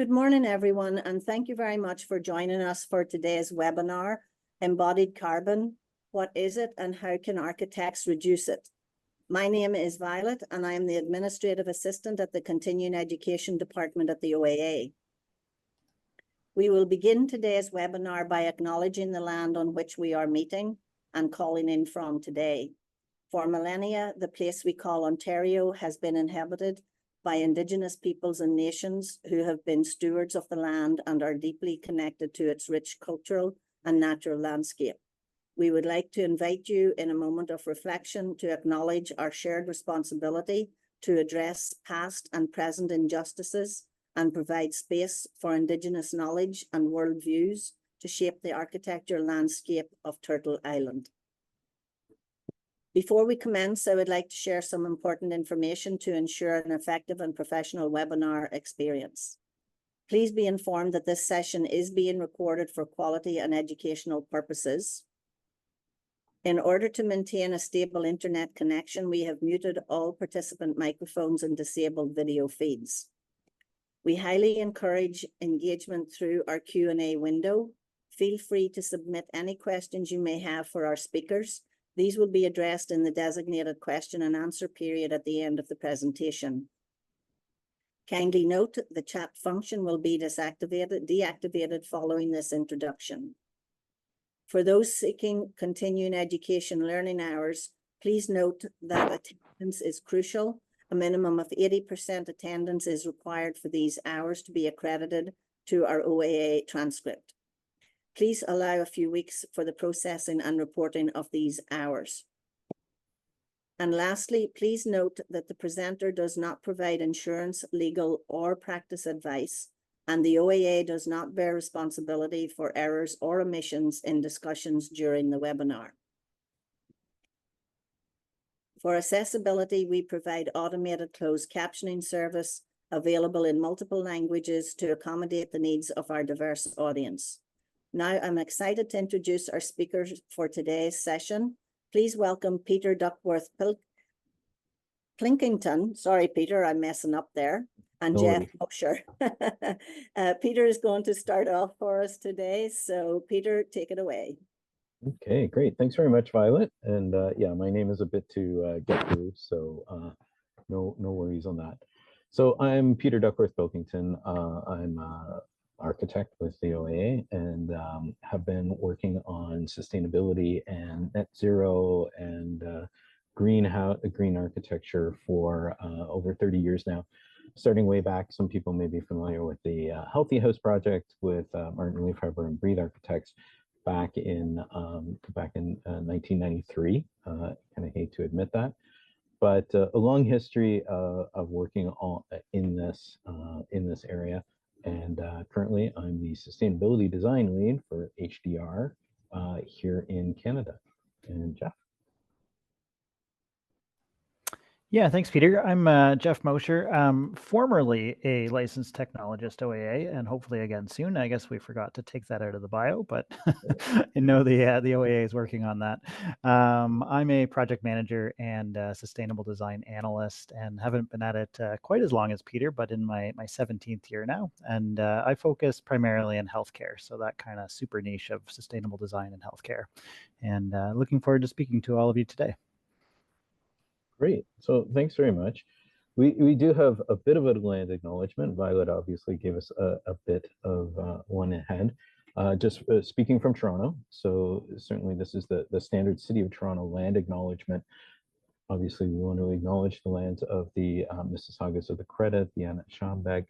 Good morning, everyone, and thank you very much for joining us for today's webinar, Embodied Carbon. What is it and how can architects reduce it? My name is Violet and I am the Administrative Assistant at the Continuing Education Department at the OAA. We will begin today's webinar by acknowledging the land on which we are meeting and calling in from today. For millennia, the place we call Ontario has been inhabited by Indigenous peoples and nations who have been stewards of the land and are deeply connected to its rich cultural and natural landscape. We would like to invite you in a moment of reflection to acknowledge our shared responsibility to address past and present injustices and provide space for Indigenous knowledge and worldviews to shape the architectural landscape of Turtle Island. Before we commence, I would like to share some important information to ensure an effective and professional webinar experience. Please be informed that this session is being recorded for quality and educational purposes. In order to maintain a stable internet connection, we have muted all participant microphones and disabled video feeds. We highly encourage engagement through our Q&A window. Feel free to submit any questions you may have for our speakers. These will be addressed in the designated question and answer period at the end of the presentation. Kindly note the chat function will be deactivated following this introduction. For those seeking continuing education learning hours, please note that attendance is crucial. A minimum of 80% attendance is required for these hours to be accredited to our OAA transcript. Please allow a few weeks for the processing and reporting of these hours. And lastly, please note that the presenter does not provide insurance, legal, or practice advice, and the OAA does not bear responsibility for errors or omissions in discussions during the webinar. For accessibility, we provide automated closed captioning service available in multiple languages to accommodate the needs of our diverse audience. Now, I'm excited to introduce our speakers for today's session. Please welcome Peter Duckworth-Plinkington. Sorry, Peter, I'm messing up there. And No Jeff worries. Mosher. Peter is going to start off for us today. So, Peter, take it away. Okay, great. Thanks very much, Violet. And yeah, my name is a bit to get through, so no worries on that. So I'm Peter Duckworth-Pilkington. I'm architect with the OAA and have been working on sustainability and net zero and green architecture for over 30 years now. Starting way back, some people may be familiar with the Healthy House project with Martin Leafheimer and Breathe Architects back in 1993. Kind of hate to admit that, but a long history of working in this area. And currently, I'm the sustainability design lead for HDR here in Canada. And Jeff. Yeah, thanks, Peter. I'm Jeff Mosher, formerly a licensed technologist OAA, and hopefully again soon. I guess we forgot to take that out of the bio, but I know the OAA is working on that. I'm a project manager and sustainable design analyst, and haven't been at it quite as long as Peter, but in my 17th year now. And I focus primarily in healthcare, so that kind of super niche of sustainable design and healthcare. And looking forward to speaking to all of you today. Great. So thanks very much. We do have a bit of a land acknowledgement. Violet obviously gave us a bit of one ahead. Just speaking from Toronto, so certainly this is the standard City of Toronto land acknowledgement. Obviously, we want to acknowledge the lands of the Mississaugas of the Credit, the Anishinaabe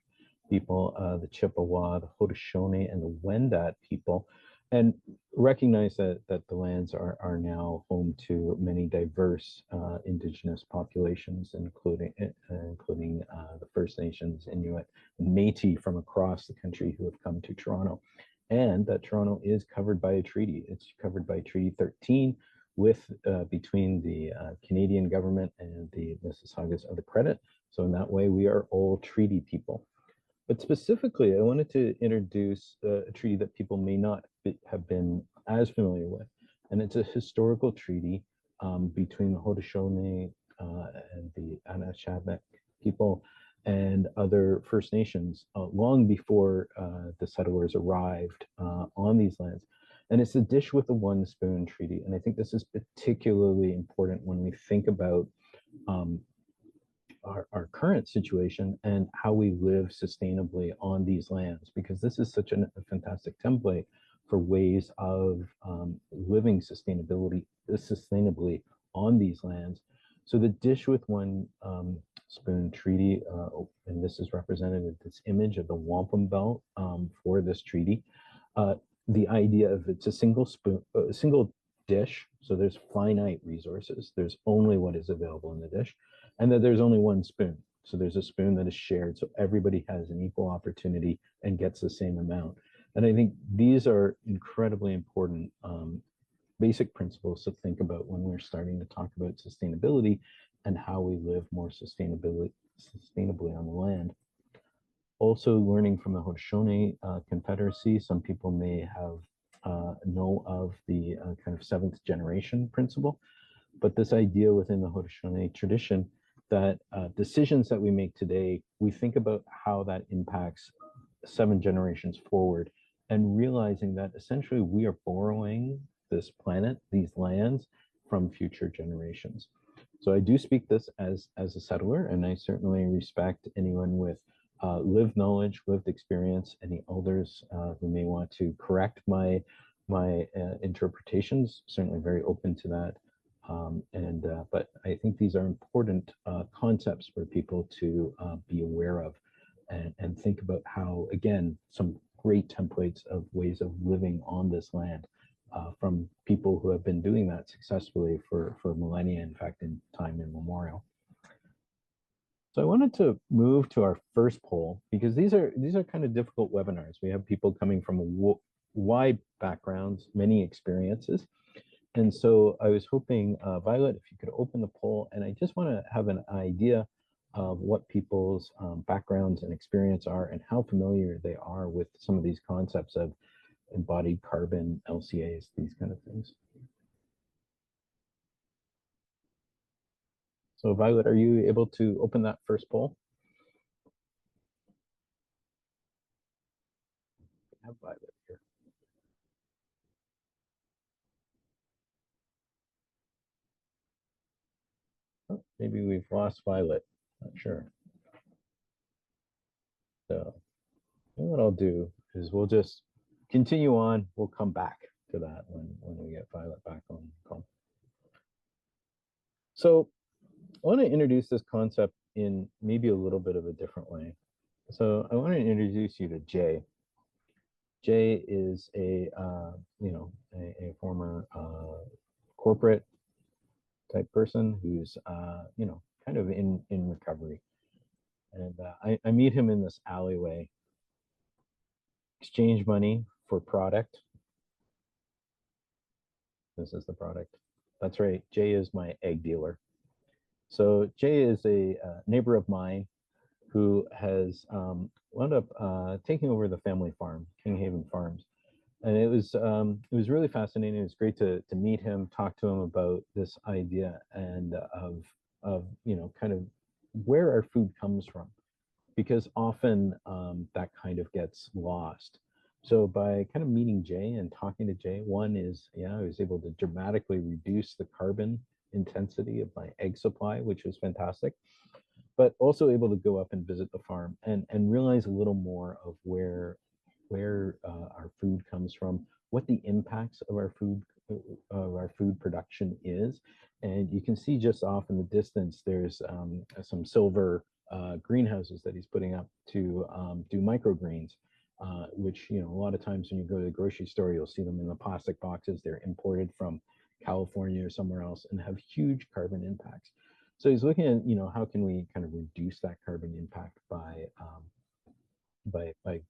people, the Chippewa, the Haudenosaunee, and the Wendat people, and recognize that the lands are now home to many diverse Indigenous populations, including the First Nations, Inuit, and Métis from across the country who have come to Toronto. And that Toronto is covered by a treaty. It's covered by Treaty 13 between the Canadian government and the Mississaugas of the Credit. So in that way, we are all treaty people. But specifically, I wanted to introduce a treaty that people may not have been as familiar with. And it's a historical treaty between the Haudenosaunee and the Anishinaabe people and other First Nations long before the settlers arrived on these lands. And it's the dish with the one spoon treaty. And I think this is particularly important when we think about our current situation and how we live sustainably on these lands, because this is such a fantastic template for ways of living sustainably on these lands. So the dish with one spoon treaty, and this is represented in this image of the wampum belt for this treaty. The idea of it's a single spoon, a single dish, so there's finite resources. There's only what is available in the dish, and that there's only one spoon. So there's a spoon that is shared, so everybody has an equal opportunity and gets the same amount. And I think these are incredibly important basic principles to think about when we're starting to talk about sustainability and how we live more sustainably on the land. Also learning from the Haudenosaunee Confederacy, some people may have know of the kind of seventh generation principle, but this idea within the Haudenosaunee tradition that decisions that we make today, we think about how that impacts 7 generations forward, and realizing that essentially we are borrowing this planet, these lands, from future generations. So I do speak this as a settler, and I certainly respect anyone with lived knowledge, lived experience, any elders who may want to correct my interpretations. Certainly very open to that. But I think these are important concepts for people to be aware of and think about how, again, some great templates of ways of living on this land from people who have been doing that successfully for millennia, in fact, in time immemorial. So I wanted to move to our first poll, because these are kind of difficult webinars. We have people coming from wide backgrounds, many experiences. And so I was hoping, Violet, if you could open the poll, and I just want to have an idea of what people's backgrounds and experience are and how familiar they are with some of these concepts of embodied carbon, LCAs, these kind of things. So Violet, are you able to open that first poll? I have Violet here. Oh, maybe we've lost Violet, not sure. So what I'll do is we'll just continue on. We'll come back to that when we get Violet back on the call. So I want to introduce this concept in maybe a little bit of a different way. So I want to introduce you to Jay. Jay is a former corporate type person who's kind of in recovery, and I meet him in this alleyway. Exchange money for product. This is the product. That's right. Jay is my egg dealer. So Jay is a neighbor of mine who has wound up taking over the family farm, King Haven Farms. And it was really fascinating. It was great to meet him, talk to him about this idea and of kind of where our food comes from, because often that kind of gets lost. So by kind of meeting Jay and talking to Jay, one is, I was able to dramatically reduce the carbon intensity of my egg supply, which was fantastic, but also able to go up and visit the farm and realize a little more of where our food comes from, what the impacts of our food production is. And you can see just off in the distance, there's some silver greenhouses that he's putting up to do microgreens, which, a lot of times when you go to the grocery store, you'll see them in the plastic boxes. They're imported from California or somewhere else and have huge carbon impacts. So he's looking at, how can we kind of reduce that carbon impact by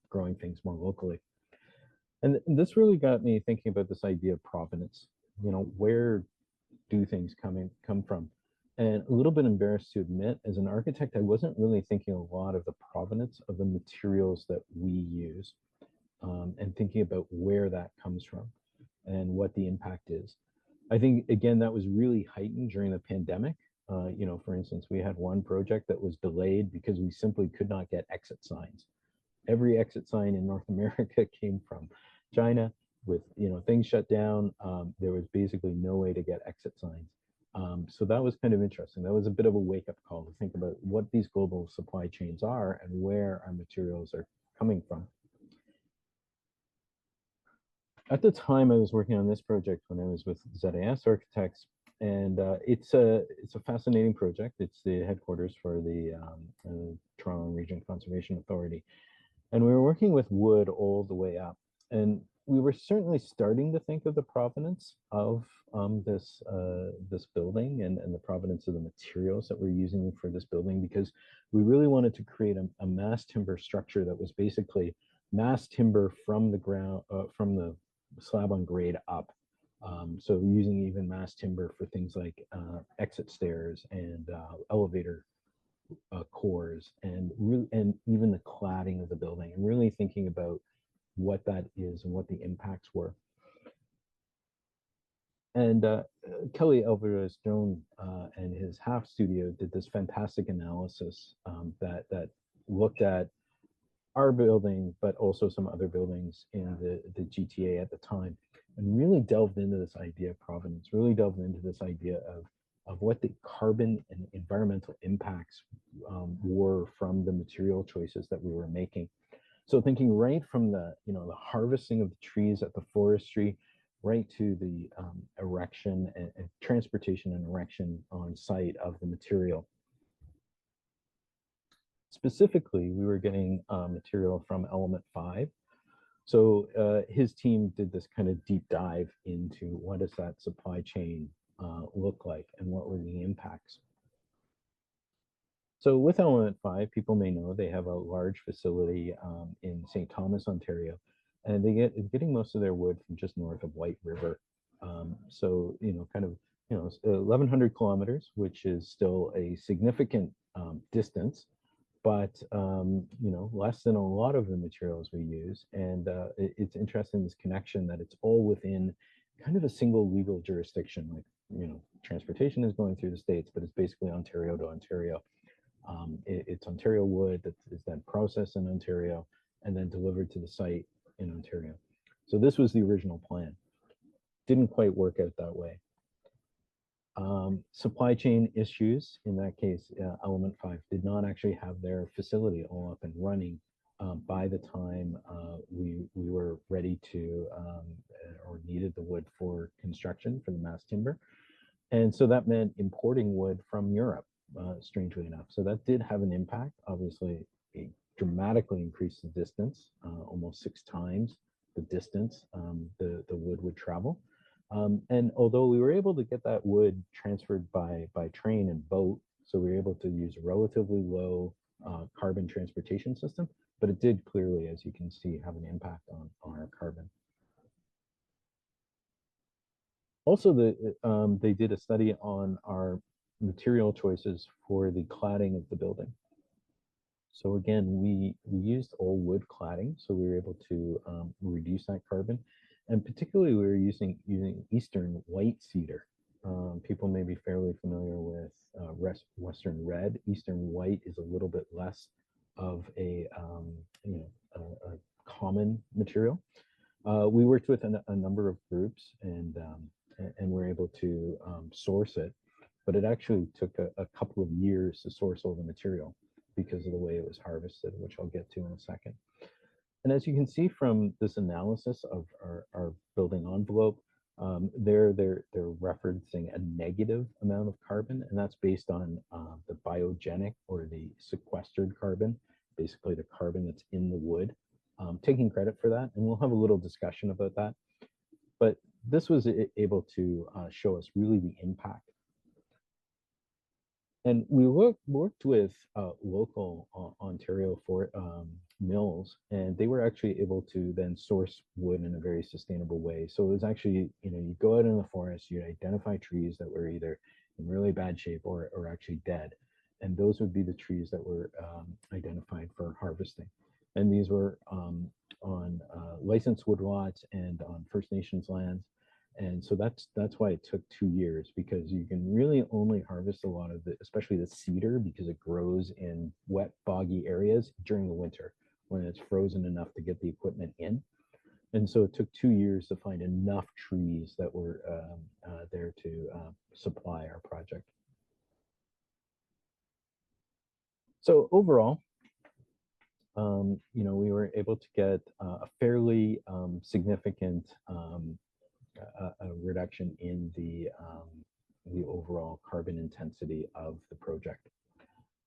growing things more locally. And this really got me thinking about this idea of provenance. Where do things come from? And a little bit embarrassed to admit, as an architect, I wasn't really thinking a lot of the provenance of the materials that we use, and thinking about where that comes from and what the impact is. I think, again, that was really heightened during the pandemic, You know, for instance, we had one project that was delayed because we simply could not get exit signs. Every exit sign in North America came from China. With, you know, things shut down, there was basically no way to get exit signs. So that was kind of interesting. That was a bit of a wake-up call to think about what these global supply chains are and where our materials are coming from. At the time, I was working on this project when I was with ZAS Architects, and it's a fascinating project. It's the headquarters for the Toronto Region Conservation Authority, and we were working with wood all the way up. And we were certainly starting to think of the provenance of this building and the provenance of the materials that we're using for this building, because we really wanted to create a mass timber structure that was basically mass timber from the ground, from the slab on grade up. So using even mass timber for things like exit stairs and elevator cores, and even the cladding of the building, and really thinking about what that is and what the impacts were. And Kelly Alvarez-Jones and his HAF studio did this fantastic analysis that looked at our building, but also some other buildings in the GTA at the time, and really delved into this idea of provenance, really delved into this idea of what the carbon and environmental impacts were from the material choices that we were making. So thinking right from the harvesting of the trees at the forestry, right to the erection and transportation and erection on site of the material. Specifically, we were getting material from Element 5. So his team did this kind of deep dive into what does that supply chain look like and what were the impacts. So with Element 5, people may know they have a large facility in St. Thomas, Ontario, and getting most of their wood from just north of White River. So, kind of, 1,100 kilometers, which is still a significant distance, but, less than a lot of the materials we use. And it's interesting, this connection, that it's all within kind of a single legal jurisdiction. Like, transportation is going through the States, but it's basically Ontario to Ontario. It's Ontario wood that is then processed in Ontario and then delivered to the site in Ontario. So this was the original plan. Didn't quite work out that way. Supply chain issues. In that case, Element 5 did not actually have their facility all up and running by the time we were ready to or needed the wood for construction for the mass timber. And so that meant importing wood from Europe. Strangely enough. So that did have an impact. Obviously, it dramatically increased the distance, almost 6 times the distance the wood would travel. And although we were able to get that wood transferred by train and boat, so we were able to use a relatively low carbon transportation system, but it did clearly, as you can see, have an impact on our carbon. Also, they did a study on our material choices for the cladding of the building. So again, we used all wood cladding, so we were able to reduce that carbon, and particularly we were using Eastern white cedar. People may be fairly familiar with Western red. Eastern white is a little bit less of a common material. We worked with a number of groups and we're able to source it. But it actually took a couple of years to source all the material because of the way it was harvested, which I'll get to in a second. And as you can see from this analysis of our building envelope, they're referencing a negative amount of carbon, and that's based on the biogenic or the sequestered carbon, basically the carbon that's in the wood. Taking credit for that, and we'll have a little discussion about that. But this was able to show us really the impact. And we worked with local Ontario mills, and they were actually able to then source wood in a very sustainable way. So it was actually, you go out in the forest, you identify trees that were either in really bad shape or actually dead. And those would be the trees that were identified for harvesting. And these were on licensed woodlots and on First Nations lands. And so that's why it took 2 years, because you can really only harvest a lot of the, especially the cedar, because it grows in wet, boggy areas during the winter when it's frozen enough to get the equipment in. And so it took 2 years to find enough trees that were there to supply our project. So overall, you know, we were able to get a fairly significant a reduction in the overall carbon intensity of the project.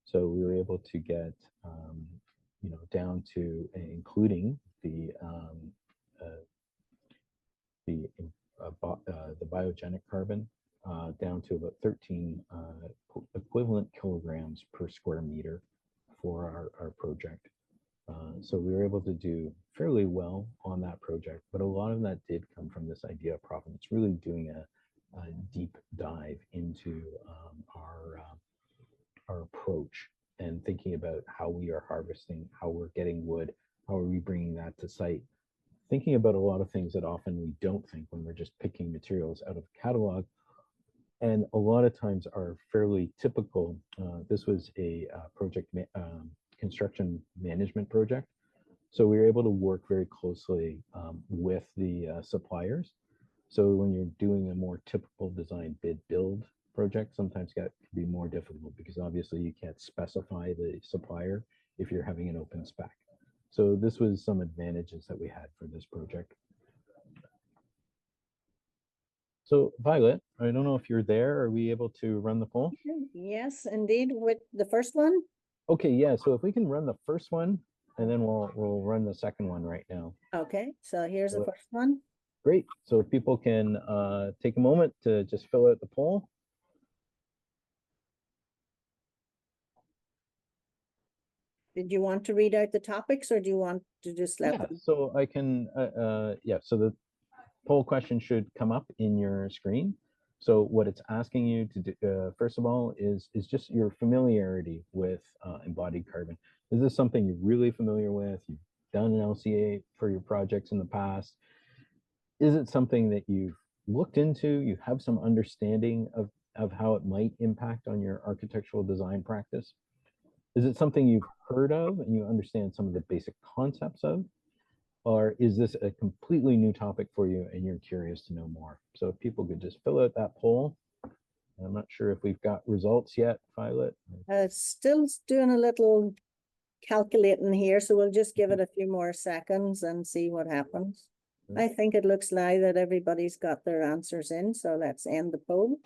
So we were able to get, you know, down to including the biogenic carbon down to about 13 equivalent kilograms per square meter for our project. So we were able to do fairly well on that project, but a lot of that did come from this idea of provenance, really doing a deep dive into our approach and thinking about how we are harvesting, how we're getting wood, how are we bringing that to site, thinking about a lot of things that often we don't think when we're just picking materials out of a catalog, and a lot of times are fairly typical. This was a project construction management project. So we were able to work very closely with the suppliers. So when you're doing a more typical design bid build project, sometimes that can be more difficult because obviously you can't specify the supplier if you're having an open spec. So this was some advantages that we had for this project. So Violet, I don't know if you're there. Are we able to run the poll? Yes, indeed, with the first one. Okay, yeah, so if we can run the first one, and then we'll run the second one right now. Okay, so here's the first one. Great. So if people can take a moment to just fill out the poll. Did you want to read out the topics, or do you want to just let them? So I can, yeah, so the poll question should come up in your screen. So what it's asking you to do, first of all, is just your familiarity with embodied carbon. Is this something you're really familiar with? You've done an LCA for your projects in the past? Is it something that you've looked into? You have some understanding of how it might impact on your architectural design practice? Is it something you've heard of and you understand some of the basic concepts of? Or is this a completely new topic for you and you're curious to know more? So if people could just fill out that poll. I'm not sure if we've got results yet, Violet. Still doing a little calculating here, so we'll just give it a few more seconds and see what happens. I think it looks like that everybody's got their answers in, so let's end the poll.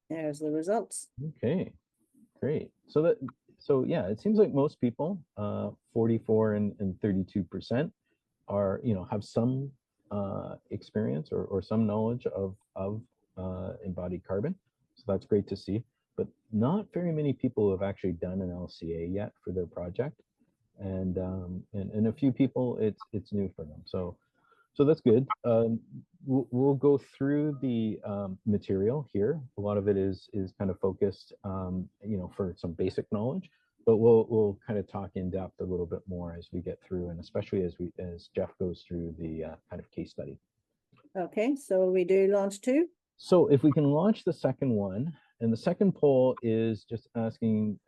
There's the results. Okay, great. So yeah, it seems like most people, 44 and 32% are, you know, have some experience or some knowledge of embodied carbon. So that's great to see, but not very many people have actually done an LCA yet for their project. And a few people, it's new for them. So that's good. We'll go through the material here. A lot of it is kind of focused, you know, for some basic knowledge, but we'll kind of talk in depth a little bit more as we get through, and especially as Jeff goes through the kind of case study. Okay, so we do launch 2. So if we can launch the second one, and the second poll is just asking,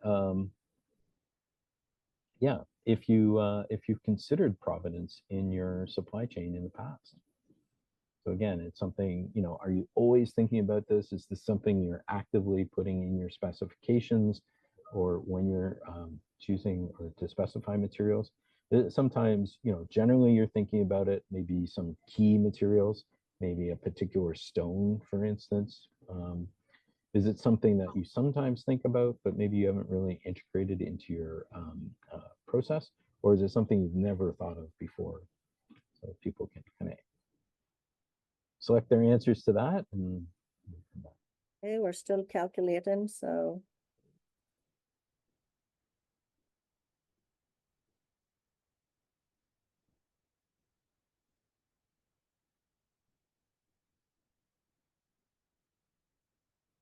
yeah, if you've considered provenance in your supply chain in the past. So again, it's something, you know, are you always thinking about this? Is this something you're actively putting in your specifications, or when you're choosing or to specify materials? Sometimes, you know, generally you're thinking about it, maybe some key materials, maybe a particular stone, for instance. Is it something that you sometimes think about, but maybe you haven't really integrated into your process? Or is it something you've never thought of before? So people can kind of select their answers to that. And Okay, we're still calculating, so.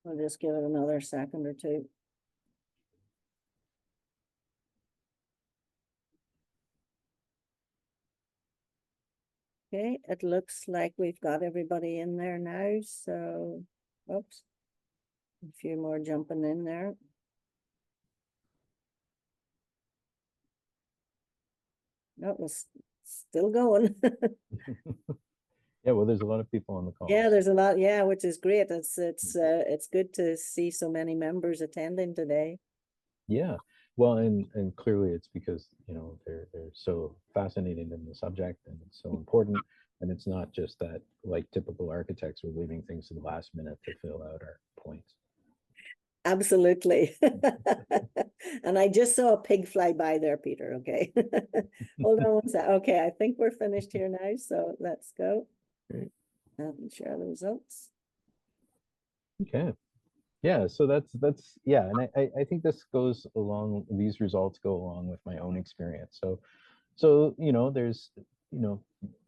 We'll just give it another second or two. Okay, it looks like we've got everybody in there now, so, oops. A few more jumping in there. No, it was still going. Yeah, well, there's a lot of people on the call. Yeah, there's a lot, yeah, which is great. It's good to see so many members attending today. Yeah, well, and clearly it's because, you know, they're so fascinated in the subject and it's so important. And it's not just that, like typical architects, we're leaving things to the last minute to fill out our points. Absolutely. And I just saw a pig fly by there, Peter, okay? Hold on one sec. Okay, I think we're finished here now, so let's go. Great. And share the results. Okay. Yeah, so that's yeah, and I think this goes along, these results go along with my own experience. So you know, there's, you know,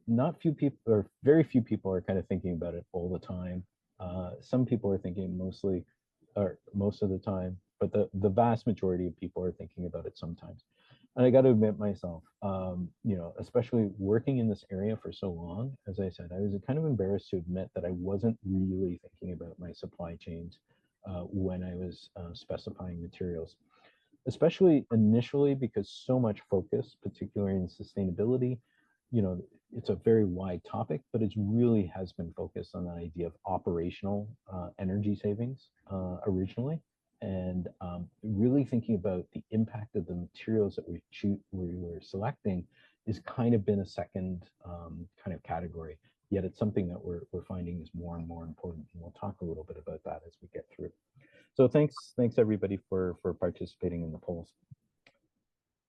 not few people, or very few people are kind of thinking about it all the time. Some people are thinking mostly, or most of the time, but the vast majority of people are thinking about it sometimes. And I got to admit myself, you know, especially working in this area for so long, as I said, I was kind of embarrassed to admit that I wasn't really thinking about my supply chains when I was specifying materials, especially initially, because so much focus, particularly in sustainability, you know, it's a very wide topic, but it really has been focused on that idea of operational energy savings originally, and really thinking about the impact of the materials that we were selecting is kind of been a second kind of category. Yet it's something that we're finding is more and more important, and we'll talk a little bit about that as we get through. So thanks everybody for participating in the polls.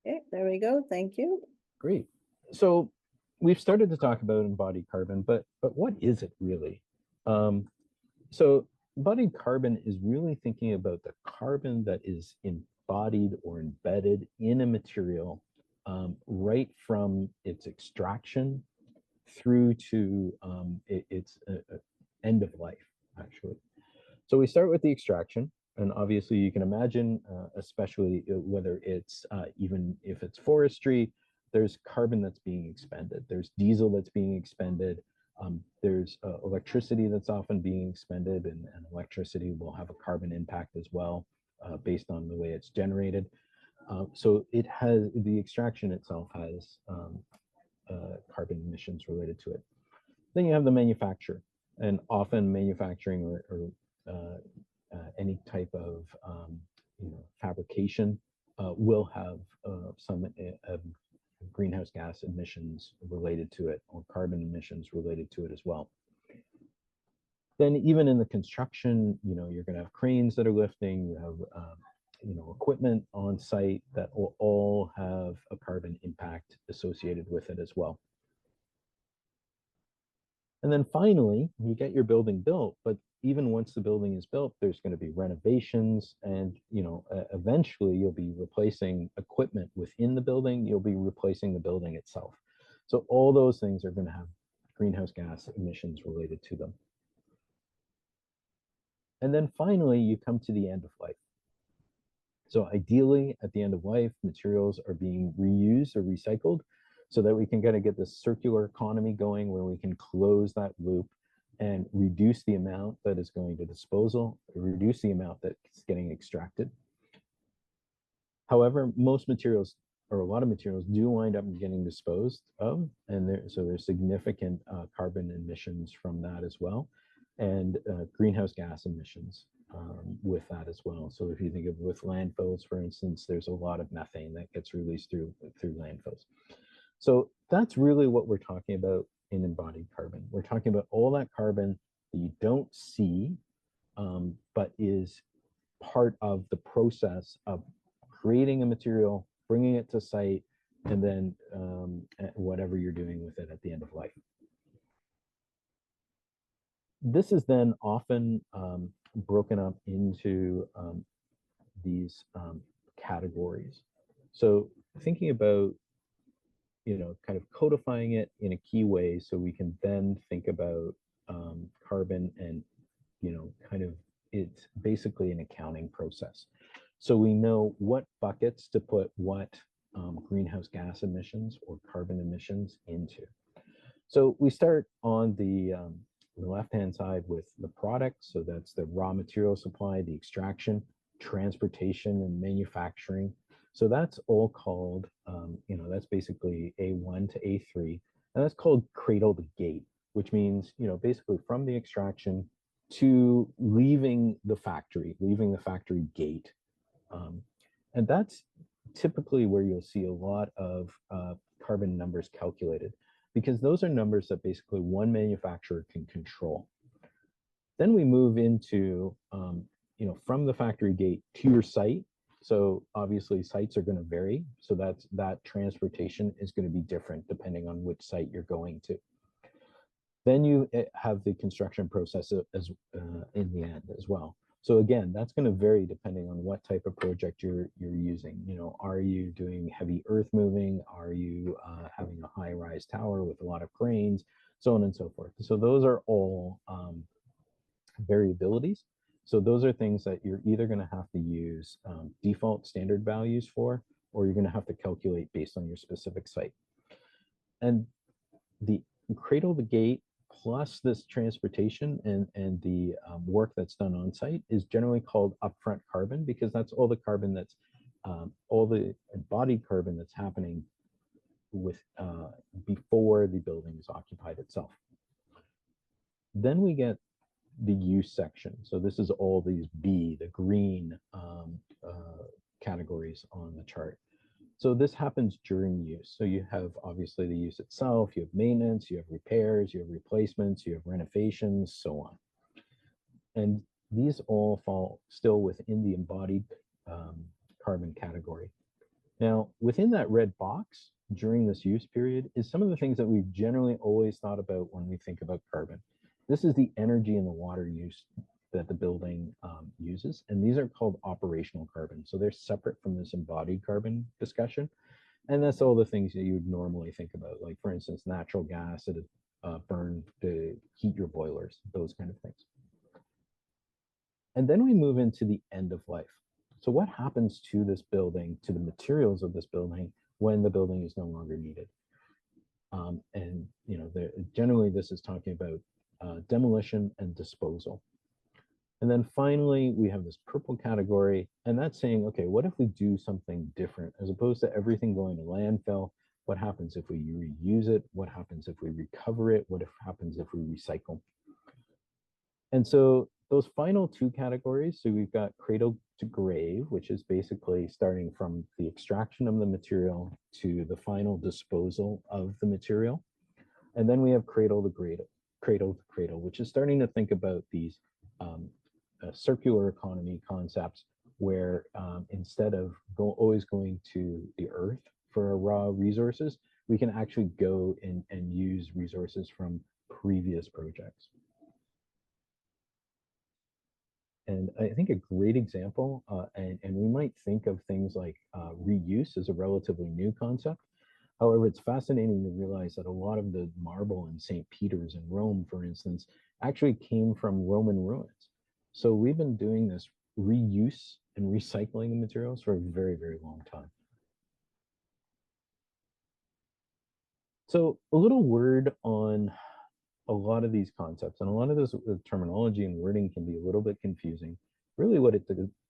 Okay, there we go. Thank you. Great. So we've started to talk about embodied carbon, but what is it really? So embodied carbon is really thinking about the carbon that is embodied or embedded in a material right from its extraction through to its end of life, actually. So we start with the extraction, and obviously you can imagine, especially whether it's even if it's forestry, there's carbon that's being expended. There's diesel that's being expended. There's electricity that's often being expended, and electricity will have a carbon impact as well, based on the way it's generated. So it has, the extraction itself has carbon emissions related to it. Then you have the manufacture, and often manufacturing or any type of you know, fabrication will have some greenhouse gas emissions related to it, or carbon emissions related to it as well. Then even in the construction, you know, you're going to have cranes that are lifting, you have you know, equipment on site that will all have a carbon impact associated with it as well. And then finally, you get your building built, but even once the building is built, there's going to be renovations, and you know, eventually you'll be replacing equipment within the building, you'll be replacing the building itself. So all those things are going to have greenhouse gas emissions related to them. And then finally, you come to the end of life. So ideally, at the end of life, materials are being reused or recycled so that we can kind of get this circular economy going, where we can close that loop and reduce the amount that is going to disposal, reduce the amount that's getting extracted. However, most materials, or a lot of materials, do wind up getting disposed of, and so there's significant carbon emissions from that as well, and greenhouse gas emissions with that as well. So if you think of with landfills, for instance, there's a lot of methane that gets released through landfills. So that's really what we're talking about in embodied carbon. We're talking about all that carbon that you don't see, but is part of the process of creating a material, bringing it to site, and then whatever you're doing with it at the end of life. This is then often broken up into these categories. So thinking about, you know, kind of codifying it in a key way, so we can then think about carbon, and, you know, kind of, it's basically an accounting process. So we know what buckets to put what greenhouse gas emissions or carbon emissions into. So we start on the left-hand side with the product. So that's the raw material supply, the extraction, transportation, and manufacturing. So that's all called, that's basically A1 to A3, and that's called cradle to gate, which means, basically from the extraction to leaving the factory gate. And that's typically where you'll see a lot of carbon numbers calculated, because those are numbers that basically one manufacturer can control. Then we move into, from the factory gate to your site. So obviously sites are going to vary. So that transportation is going to be different depending on which site you're going to. Then you have the construction process as in the end as well. So again, that's going to vary depending on what type of project you're using. Are you doing heavy earth moving? Are you having a high-rise tower with a lot of cranes, so on and so forth? So those are all variabilities. So those are things that you're either going to have to use default standard values for, or you're going to have to calculate based on your specific site. And the cradle to gate plus this transportation and the work that's done on site is generally called upfront carbon, because that's all the carbon that's all the embodied carbon that's happening with before the building is occupied itself. Then we get the use section. So this is all these the green categories on the chart. So this happens during use. So you have obviously the use itself, you have maintenance, you have repairs, you have replacements, you have renovations, so on. And these all fall still within the embodied carbon category. Now, within that red box during this use period is some of the things that we've generally always thought about when we think about carbon. This is the energy and the water use that the building uses, and these are called operational carbon. So they're separate from this embodied carbon discussion, and that's all the things that you would normally think about, like for instance, natural gas that is burned to heat your boilers, those kind of things. And then we move into the end of life. So what happens to this building, to the materials of this building, when the building is no longer needed? And generally this is talking about demolition and disposal. And then finally, we have this purple category, and that's saying, okay, what if we do something different? As opposed to everything going to landfill, what happens if we reuse it? What happens if we recover it? What happens if we recycle? And so those final two categories, so we've got cradle to grave, which is basically starting from the extraction of the material to the final disposal of the material. And then we have cradle to cradle, which is starting to think about these circular economy concepts where instead of always going to the earth for our raw resources, we can actually go and use resources from previous projects. And I think a great example, and we might think of things like reuse as a relatively new concept. However, it's fascinating to realize that a lot of the marble in St. Peter's in Rome, for instance, actually came from Roman ruins. So we've been doing this reuse and recycling of materials for a very, very long time. So a little word on a lot of these concepts, and a lot of this terminology and wording can be a little bit confusing. Really what it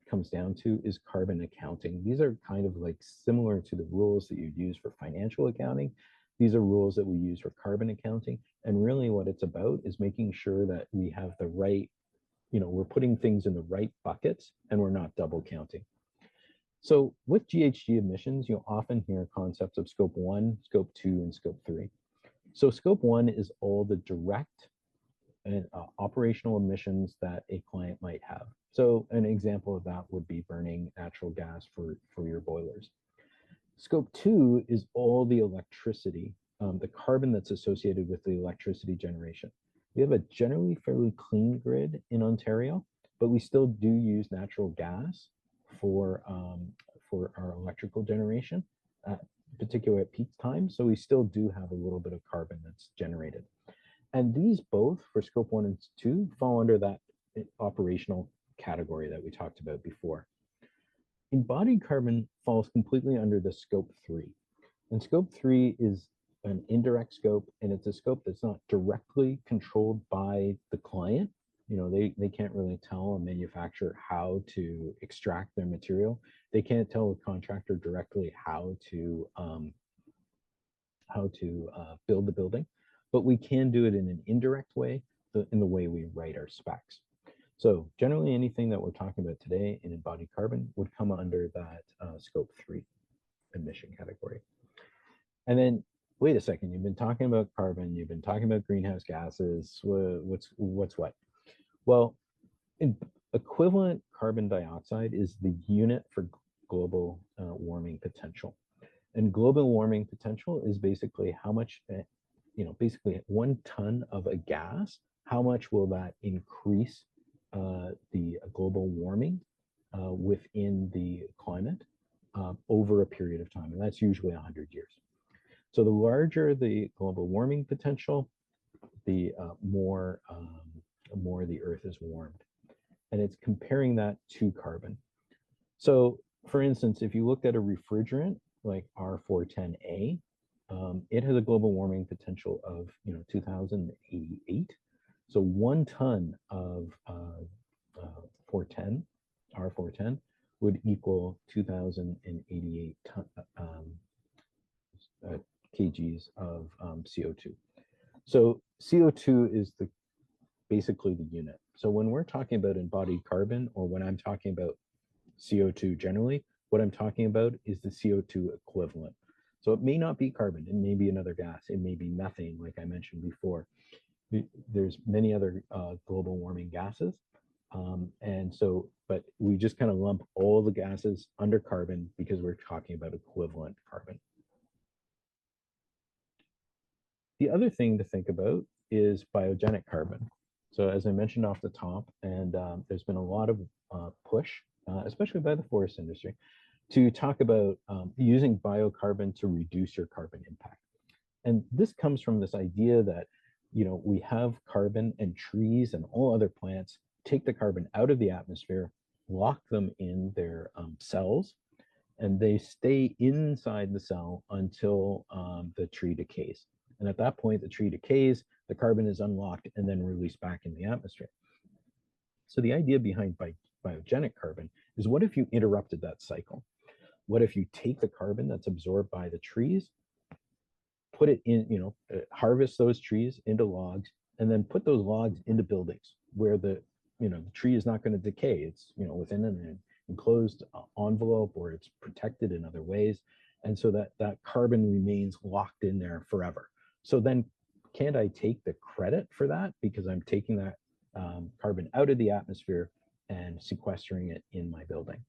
comes down to is carbon accounting. These are kind of like similar to the rules that you'd use for financial accounting. These are rules that we use for carbon accounting. And really what it's about is making sure that we have the right, we're putting things in the right buckets and we're not double counting. So with GHG emissions, you'll often hear concepts of scope 1, scope 2, and scope 3. So scope 1 is all the direct and operational emissions that a client might have. So an example of that would be burning natural gas for your boilers. Scope 2 is all the electricity, the carbon that's associated with the electricity generation. We have a generally fairly clean grid in Ontario, but we still do use natural gas for our electrical generation, particularly at peak time. So we still do have a little bit of carbon that's generated. And these both, for scope 1 and 2, fall under that operational category that we talked about before. Embodied carbon falls completely under the scope 3. And scope 3 is an indirect scope, and it's a scope that's not directly controlled by the client. You know, they can't really tell a manufacturer how to extract their material. They can't tell a contractor directly how to build the building, but we can do it in an indirect way, in the way we write our specs. So generally anything that we're talking about today in embodied carbon would come under that scope 3 emission category. And then, wait a second, you've been talking about carbon, you've been talking about greenhouse gases, what's what? Well, equivalent carbon dioxide is the unit for global warming potential. And global warming potential is basically how much, basically 1 ton of a gas, how much will that increase the global warming within the climate over a period of time. And that's usually 100 years. So the larger the global warming potential, the more the Earth is warmed. And it's comparing that to carbon. So for instance, if you looked at a refrigerant like R410A, it has a global warming potential of 2088. So 1 ton of R410 would equal 2088 kgs of CO2. So CO2 is basically the unit. So when we're talking about embodied carbon, or when I'm talking about CO2 generally, what I'm talking about is the CO2 equivalent. So it may not be carbon, it may be another gas, it may be methane, like I mentioned before. There's many other global warming gases. But we just kind of lump all the gases under carbon because we're talking about equivalent carbon. The other thing to think about is biogenic carbon. So as I mentioned off the top, and there's been a lot of push, especially by the forest industry, to talk about using biocarbon to reduce your carbon impact. And this comes from this idea that, we have carbon, and trees and all other plants take the carbon out of the atmosphere, lock them in their cells, and they stay inside the cell until the tree decays. And at that point, the tree decays, the carbon is unlocked and then released back in the atmosphere. So the idea behind biogenic carbon is, what if you interrupted that cycle? What if you take the carbon that's absorbed by the trees, put it in, harvest those trees into logs, and then put those logs into buildings where the tree is not going to decay. It's, within an enclosed envelope, or it's protected in other ways. And so that carbon remains locked in there forever. So then, can't I take the credit for that because I'm taking that carbon out of the atmosphere and sequestering it in my building?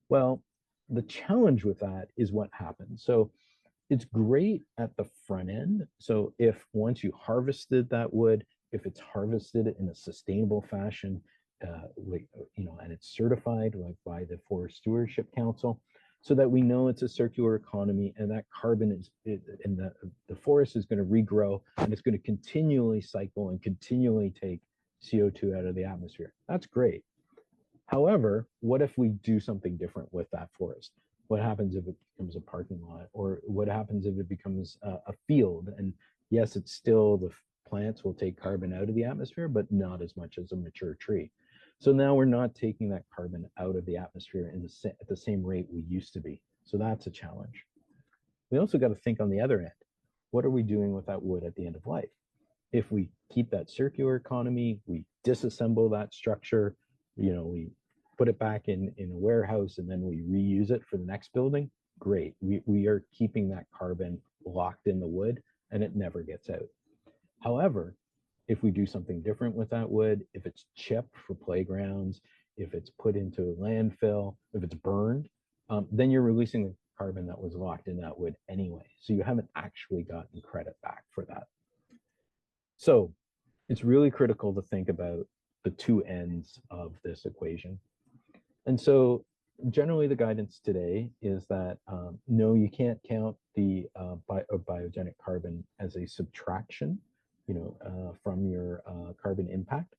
Well, the challenge with that is what happens. So it's great at the front end. So if once you harvested that wood, if it's harvested in a sustainable fashion, and it's certified like by the Forest Stewardship Council, so that we know it's a circular economy, and that carbon and the forest is going to regrow, and it's going to continually cycle and continually take CO2 out of the atmosphere. That's great. However, what if we do something different with that forest? What happens if it becomes a parking lot? Or what happens if it becomes a field? And yes, it's still, the plants will take carbon out of the atmosphere, but not as much as a mature tree. So now we're not taking that carbon out of the atmosphere at the same rate we used to be. So that's a challenge. We also got to think on the other end. What are we doing with that wood at the end of life? If we keep that circular economy, we disassemble that structure, we put it back in a warehouse, and then we reuse it for the next building, great. We are keeping that carbon locked in the wood, and it never gets out. However, if we do something different with that wood, if it's chipped for playgrounds, if it's put into a landfill, if it's burned, then you're releasing the carbon that was locked in that wood anyway. So you haven't actually gotten credit back for that. So it's really critical to think about the two ends of this equation. And so generally the guidance today is that no, you can't count the biogenic carbon as a subtraction, from your carbon impact.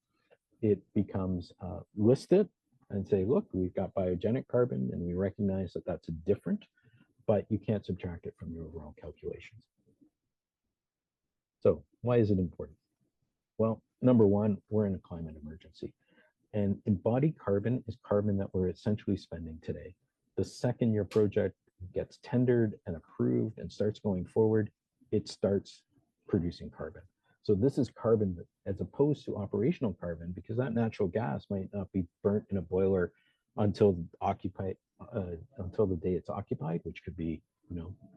It becomes listed and say, look, we've got biogenic carbon, and we recognize that that's different, but you can't subtract it from your overall calculations. So why is it important? Well, number one, we're in a climate emergency. And embodied carbon is carbon that we're essentially spending today. The second your project gets tendered and approved and starts going forward, it starts producing carbon. So this is carbon that, as opposed to operational carbon, because that natural gas might not be burnt in a boiler until until the day it's occupied, which could be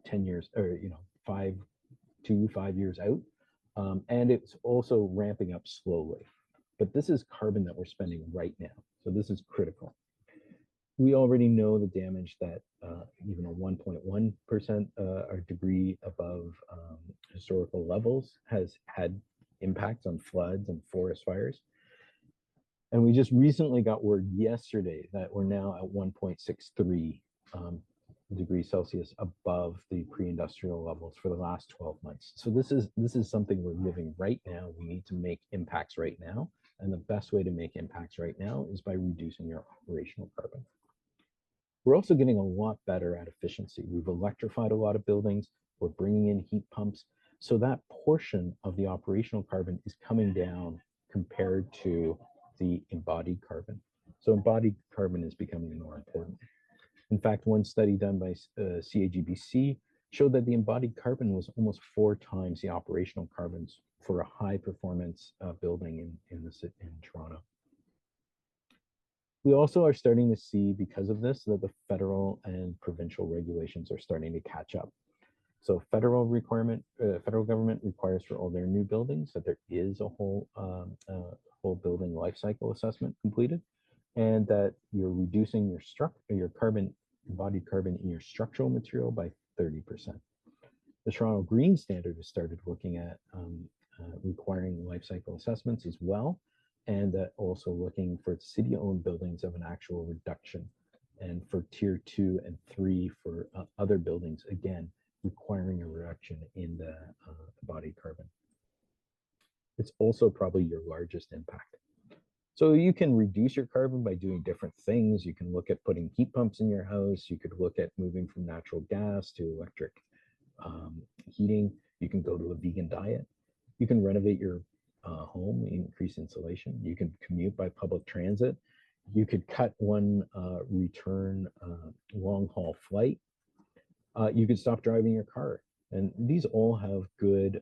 10 years or 5 years out, and it's also ramping up slowly. But this is carbon that we're spending right now, so this is critical. We already know the damage that even a 1.1% or degree above historical levels has had impacts on floods and forest fires. And we just recently got word yesterday that we're now at 1.63 degrees Celsius above the pre-industrial levels for the last 12 months. So this is something we're living right now. We need to make impacts right now. And the best way to make impacts right now is by reducing your operational carbon. We're also getting a lot better at efficiency. We've electrified a lot of buildings. We're bringing in heat pumps. So that portion of the operational carbon is coming down compared to the embodied carbon. So embodied carbon is becoming more important. In fact, one study done by CAGBC showed that the embodied carbon was almost 4 times the operational carbons for a high performance building in Toronto. We also are starting to see, because of this, that the federal and provincial regulations are starting to catch up. So federal government requires for all their new buildings that there is a whole building life cycle assessment completed, and that you're reducing your embodied carbon in your structural material by 30%. The Toronto Green Standard has started looking at requiring life cycle assessments as well, and also looking for city-owned buildings of an actual reduction, and for tier 2 and 3 for other buildings, again, requiring a reduction in the embodied carbon. It's also probably your largest impact. So you can reduce your carbon by doing different things. You can look at putting heat pumps in your house. You could look at moving from natural gas to electric heating. You can go to a vegan diet. You can renovate your home, increase insulation. You can commute by public transit. You could cut one return long haul flight. You could stop driving your car. And these all have good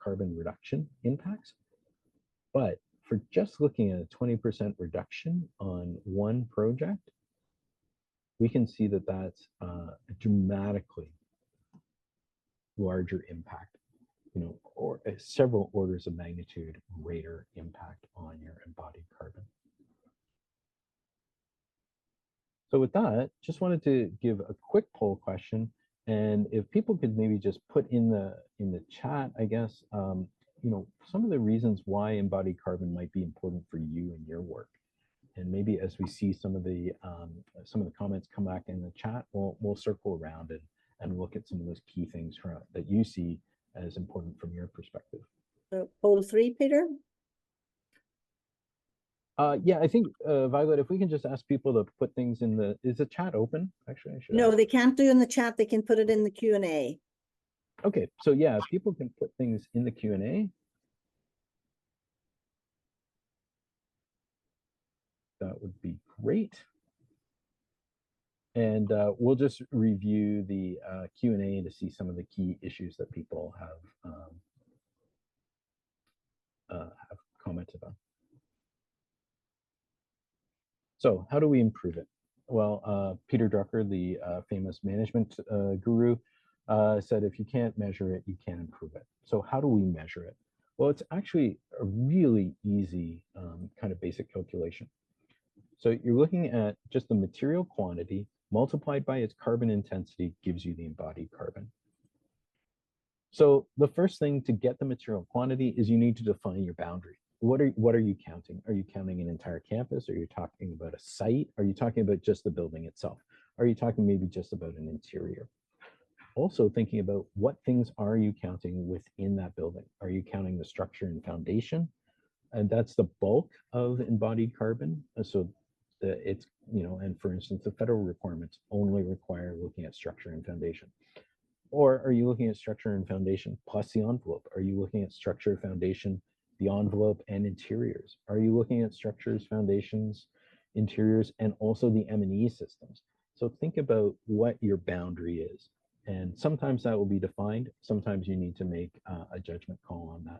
carbon reduction impacts. But for just looking at a 20% reduction on one project, we can see that that's a dramatically larger impact, or several orders of magnitude greater impact on your embodied carbon. So with that, just wanted to give a quick poll question, and if people could maybe just put in the chat, I guess, some of the reasons why embodied carbon might be important for you and your work. And maybe as we see some of the comments come back in the chat, we'll circle around and look at some of those key things that you see as important from your perspective. Poll 3, Peter? Yeah, I think, Violet, if we can just ask people to put things in is the chat open? Actually, I should No, ask. they can't do in the chat. They can put it in the Q&A. Okay, so yeah, if people can put things in the Q&A, that would be great. And we'll just review the Q&A to see some of the key issues that people have commented on. So how do we improve it? Well, Peter Drucker, the famous management guru, said if you can't measure it, you can't improve it. So how do we measure it? Well, it's actually a really easy kind of basic calculation. So you're looking at just the material quantity multiplied by its carbon intensity gives you the embodied carbon. So the first thing to get the material quantity is you need to define your boundary. What are you counting? Are you counting an entire campus? Are you talking about a site? Are you talking about just the building itself? Are you talking maybe just about an interior? Also thinking about what things are you counting within that building? Are you counting the structure and foundation? And that's the bulk of embodied carbon. So it's, and for instance, the federal requirements only require looking at structure and foundation. Or are you looking at structure and foundation plus the envelope? Are you looking at structure, foundation, the envelope, and interiors? Are you looking at structures, foundations, interiors, and also the M&E systems? So think about what your boundary is. And sometimes that will be defined. Sometimes you need to make a judgment call on that.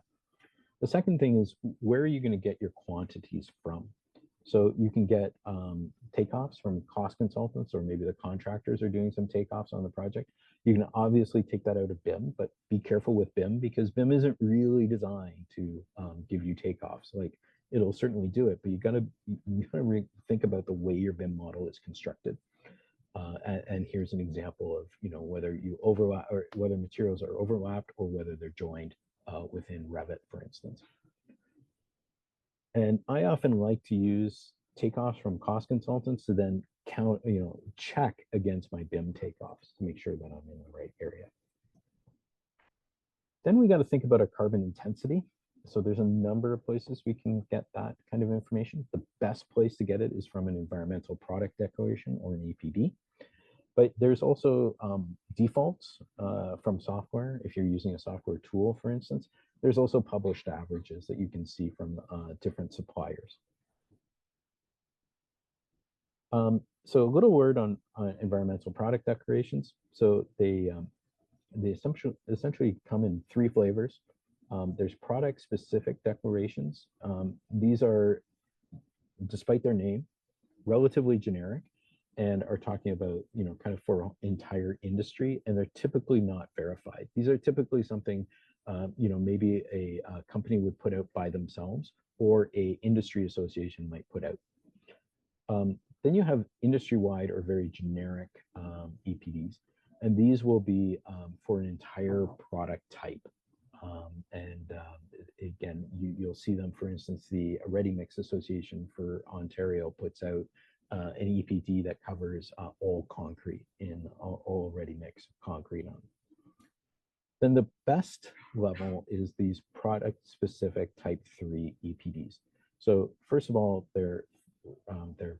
The second thing is, where are you going to get your quantities from? So you can get takeoffs from cost consultants, or maybe the contractors are doing some takeoffs on the project. You can obviously take that out of BIM, but be careful with BIM, because BIM isn't really designed to give you takeoffs. Like, it'll certainly do it, but you gotta think about the way your BIM model is constructed. And here's an example of, you know, whether you overlap, or whether materials are overlapped, or whether they're joined within Revit, for instance. And I often like to use takeoffs from cost consultants to then check against my BIM takeoffs to make sure that I'm in the right area. Then we got to think about our carbon intensity. So there's a number of places we can get that kind of information. The best place to get it is from an environmental product declaration, or an EPD. But there's also defaults from software. If you're using a software tool, for instance, there's also published averages that you can see from different suppliers. So a little word on environmental product declarations. So they essentially come in 3 flavors. There's product-specific declarations. These are, despite their name, relatively generic, and are talking about, you know, kind of for entire industry, and they're typically not verified. These are typically something, you know, maybe a company would put out by themselves, or a industry association might put out. Then you have industry-wide or very generic EPDs, and these will be for an entire product type. Again, you'll see them, for instance, the Ready Mix Association for Ontario puts out an EPD that covers all concrete, in all ready mix concrete on. Then the best level is these product specific type 3 EPDs. So first of all, they're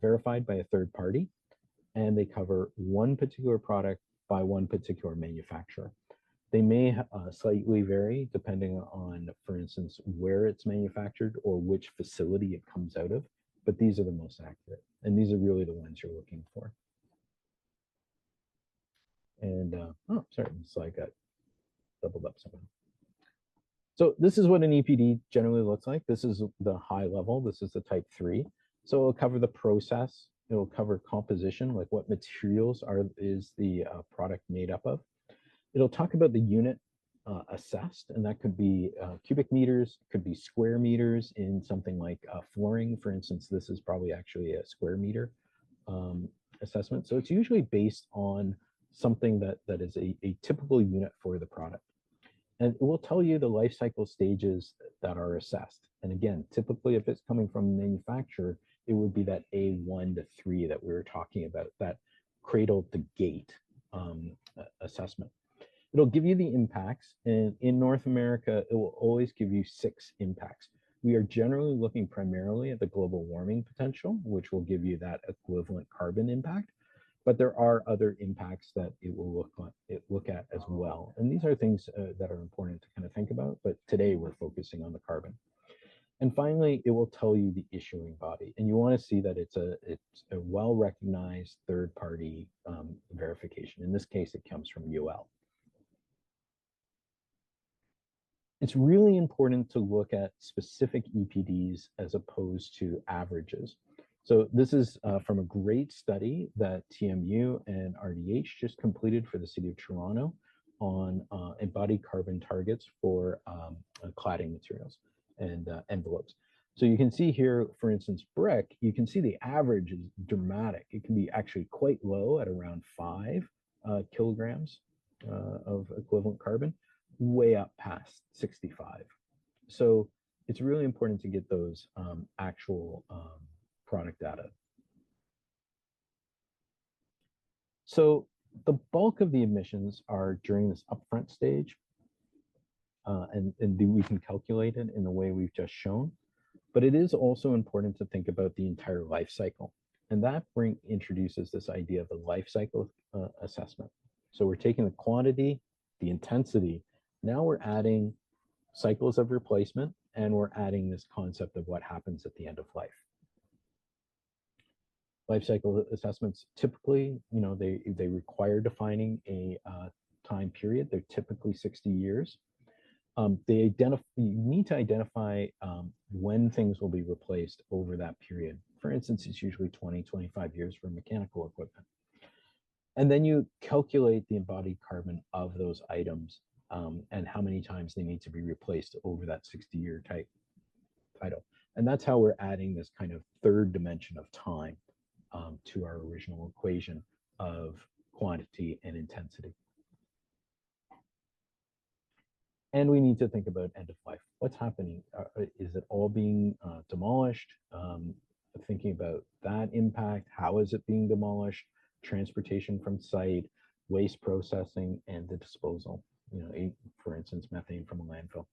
verified by a third party, and they cover one particular product by one particular manufacturer. They may slightly vary depending on, for instance, where it's manufactured or which facility it comes out of, but these are the most accurate, and these are really the ones you're looking for. And oh, sorry, the slide got doubled up somehow. So this is what an EPD generally looks like. This is the high level. This is the type 3. So it'll cover the process. It'll cover composition, like what materials is the product made up of. It'll talk about the unit assessed, and that could be cubic meters, could be square meters in something like flooring. For instance, this is probably actually a square meter assessment. So it's usually based on something that is a typical unit for the product. And it will tell you the life cycle stages that are assessed. And again, typically if it's coming from a manufacturer, it would be that A1 to 3 that we were talking about, that cradle to gate assessment. It'll give you the impacts, and in North America, it will always give you 6 impacts. We are generally looking primarily at the global warming potential, which will give you that equivalent carbon impact. But there are other impacts that it will look at as well. And these are things that are important to kind of think about, but today we're focusing on the carbon. And finally, it will tell you the issuing body. And you want to see that it's a well-recognized third-party verification. In this case, it comes from UL. It's really important to look at specific EPDs as opposed to averages. So this is from a great study that TMU and RDH just completed for the City of Toronto on embodied carbon targets for cladding materials and envelopes. So you can see here, for instance, brick, you can see the average is dramatic. It can be actually quite low at around 5 kilograms of equivalent carbon, way up past 65. So it's really important to get those actual product data. So the bulk of the emissions are during this upfront stage, and we can calculate it in the way we've just shown. But it is also important to think about the entire life cycle, and that introduces this idea of the life cycle assessment. So we're taking the quantity the intensity, now we're adding cycles of replacement, and we're adding this concept of what happens at the end of life. Life cycle assessments typically, they require defining a time period. They're typically 60 years. You need to identify when things will be replaced over that period. For instance, it's usually 20, 25 years for mechanical equipment. And then you calculate the embodied carbon of those items and how many times they need to be replaced over that 60-year title. And that's how we're adding this kind of third dimension of time to our original equation of quantity and intensity. And we need to think about end of life. What's happening? Is it all being demolished? Thinking about that impact. How is it being demolished? Transportation from site, waste processing, and the disposal. For instance, methane from a landfill.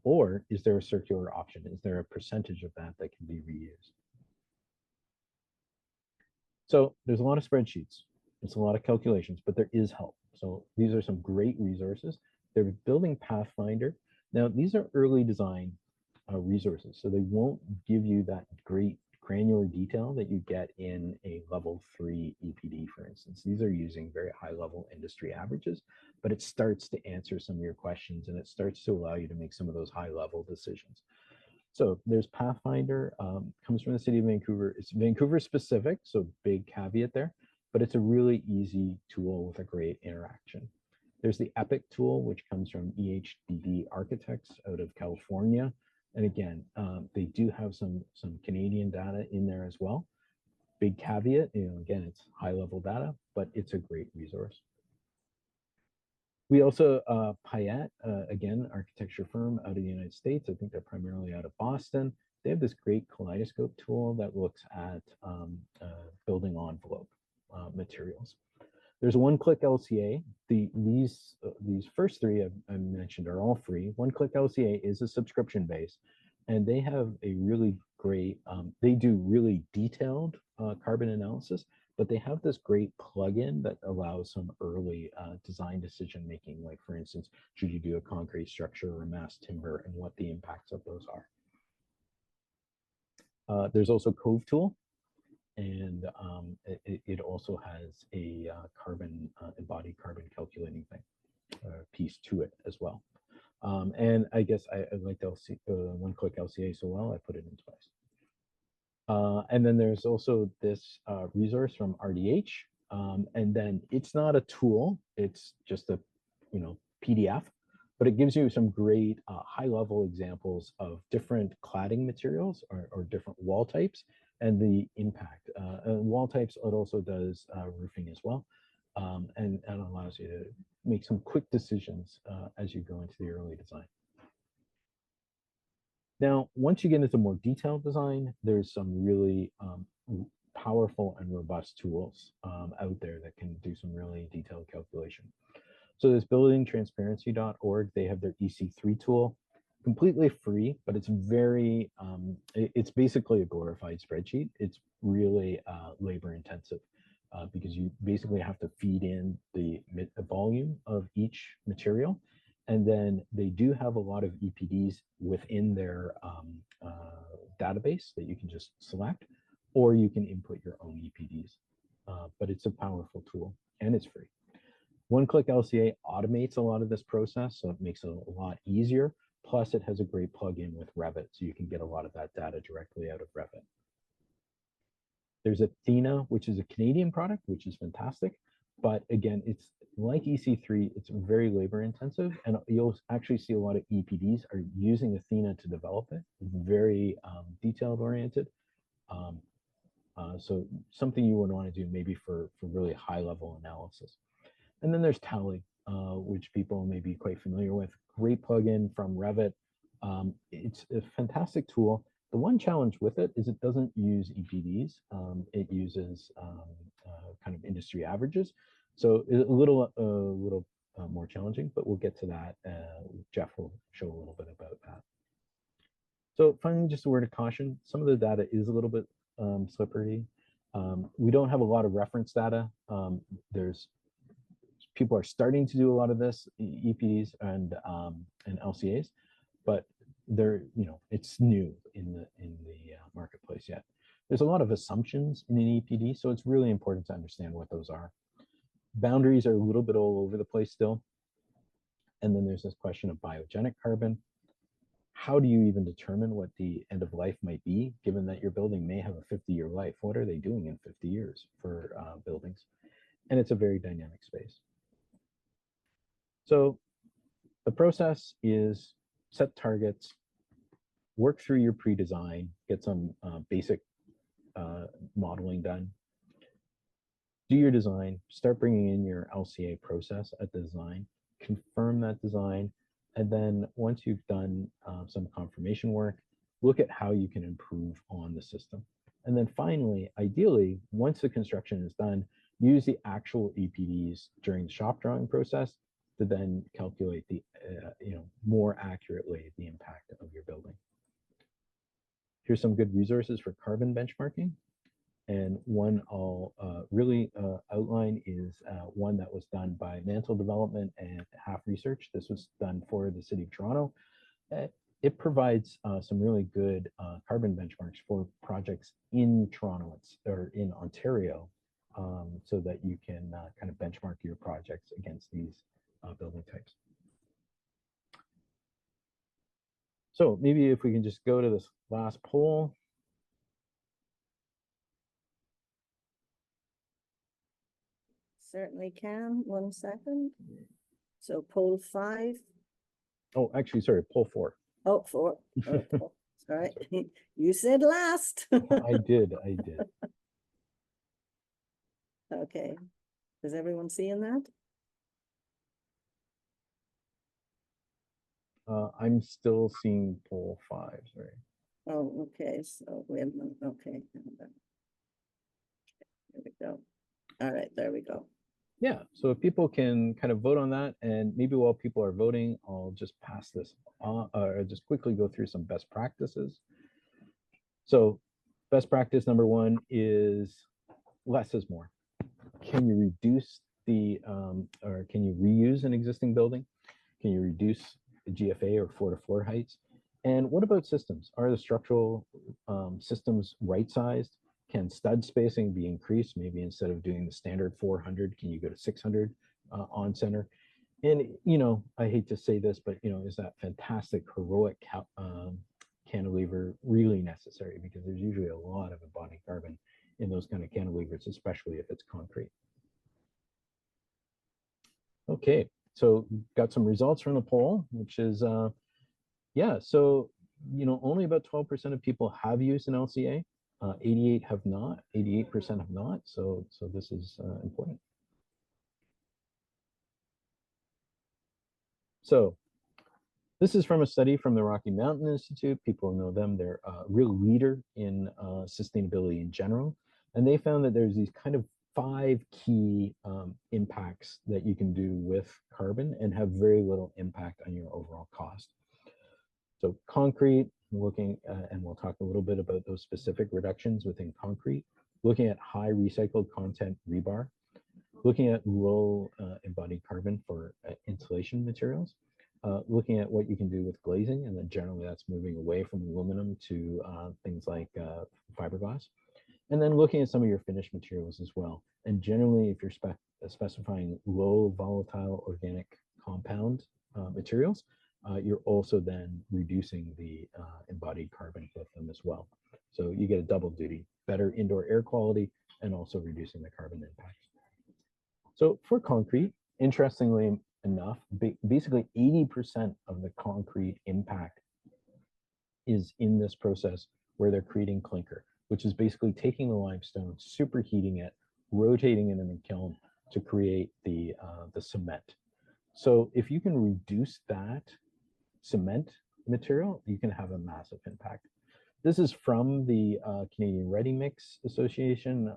Or is there a circular option? Is there a percentage of that that can be reused? So there's a lot of spreadsheets. It's a lot of calculations, but there is help. So these are some great resources. They're building Pathfinder. Now, these are early design resources, so they won't give you that great granular detail that you get in a level 3 EPD, for instance. These are using very high level industry averages, but it starts to answer some of your questions, and it starts to allow you to make some of those high level decisions. So there's Pathfinder, comes from the city of Vancouver. It's Vancouver specific, so big caveat there, but it's a really easy tool with a great interaction. There's the EPIC tool, which comes from EHDD Architects out of California. And again, they do have some Canadian data in there as well. Big caveat, again, it's high level data, but it's a great resource. We also, Payette, again, architecture firm out of the United States. I think they're primarily out of Boston. They have this great kaleidoscope tool that looks at building envelope materials. There's One-Click LCA. These first three I mentioned are all free. One-Click LCA is a subscription base, and they have a really great, they do really detailed carbon analysis, but they have this great plugin that allows some early design decision making, like for instance, should you do a concrete structure or mass timber and what the impacts of those are. There's also Cove Tool, and it also has a embodied carbon calculating piece to it as well. And I guess I like One-Click LCA so well, I put it in twice. And then there's also this resource from RDH, and then it's not a tool, it's just a PDF, but it gives you some great high-level examples of different cladding materials or different wall types and the impact. Wall types, it also does roofing as well, and allows you to make some quick decisions as you go into the early design. Now, once you get into more detailed design, there's some really powerful and robust tools out there that can do some really detailed calculation. So there's buildingtransparency.org. They have their EC3 tool, completely free, but it's very, it's basically a glorified spreadsheet. It's really labor intensive because you basically have to feed in the volume of each material. And then they do have a lot of EPDs within their database that you can just select, or you can input your own EPDs. But it's a powerful tool and it's free. One-Click LCA automates a lot of this process, so it makes it a lot easier. Plus, it has a great plugin with Revit, so you can get a lot of that data directly out of Revit. There's Athena, which is a Canadian product, which is fantastic. But again, it's like EC3, it's very labor intensive, and you'll actually see a lot of EPDs are using Athena to develop it. It's very detailed oriented. So something you would want to do maybe for really high level analysis. And then there's Tally, which people may be quite familiar with. Great plugin from Revit. It's a fantastic tool. The one challenge with it is it doesn't use EPDs. It uses kind of industry averages. So it's a little more challenging, but we'll get to that. Jeff will show a little bit about that. So finally, just a word of caution. Some of the data is a little bit slippery. We don't have a lot of reference data. There's people are starting to do a lot of this, EPDs and LCAs, but they're, it's new in the marketplace yet. There's a lot of assumptions in an EPD, so it's really important to understand what those are. Boundaries are a little bit all over the place still. And then there's this question of biogenic carbon. How do you even determine what the end of life might be, given that your building may have a 50-year life? What are they doing in 50 years for buildings? And it's a very dynamic space. So the process is set targets, work through your pre-design, get some basic modeling done, do your design, start bringing in your LCA process at the design, confirm that design, and then once you've done some confirmation work, look at how you can improve on the system. And then finally, ideally, once the construction is done, use the actual EPDs during the shop drawing process to then calculate the, more accurately the impact of your building. Here's some good resources for carbon benchmarking. And one I'll really outline is one that was done by Mantle Development and Half Research. This was done for the City of Toronto. It provides some really good carbon benchmarks for projects in Toronto or in Ontario, so that you can kind of benchmark your projects against these building types. So maybe if we can just go to this last poll. Certainly can. 1 second. So poll 5. Oh, actually, sorry, poll 4. Oh, 4. Oh, sorry. You said last. I did. Okay. Is everyone seeing that? I'm still seeing poll 5, sorry. Oh, okay. So wait a minute. Okay. There we go. All right, there we go. Yeah, so if people can kind of vote on that, and maybe while people are voting, I'll just pass this on, or just quickly go through some best practices. So best practice number 1 is less is more. Can you reduce the, or can you reuse an existing building? Can you reduce the GFA or floor-to-floor heights? And what about systems? Are the structural systems right-sized? Can stud spacing be increased? Maybe instead of doing the standard 400, can you go to 600 on center? And, I hate to say this, but, is that fantastic heroic cantilever really necessary? Because there's usually a lot of embodied carbon in those kind of cantilevers, especially if it's concrete. Okay, so got some results from the poll, which is, yeah, so, only about 12% of people have used an LCA. 88% have not. So this is important. So this is from a study from the Rocky Mountain Institute. People know them. They're a real leader in sustainability in general. And they found that there's these kind of 5 key impacts that you can do with carbon and have very little impact on your overall cost. So concrete, looking, and we'll talk a little bit about those specific reductions within concrete, looking at high recycled content rebar, looking at low embodied carbon for insulation materials, looking at what you can do with glazing, and then generally that's moving away from aluminum to things like fiberglass, and then looking at some of your finished materials as well. And generally, if you're specifying low volatile organic compound materials, you're also then reducing the embodied carbon with them as well. So you get a double duty, better indoor air quality, and also reducing the carbon impact. So for concrete, interestingly enough, basically 80% of the concrete impact is in this process where they're creating clinker, which is basically taking the limestone, superheating it, rotating it in the kiln to create the cement. So if you can reduce that cement material, you can have a massive impact. This is from the Canadian Ready Mix Association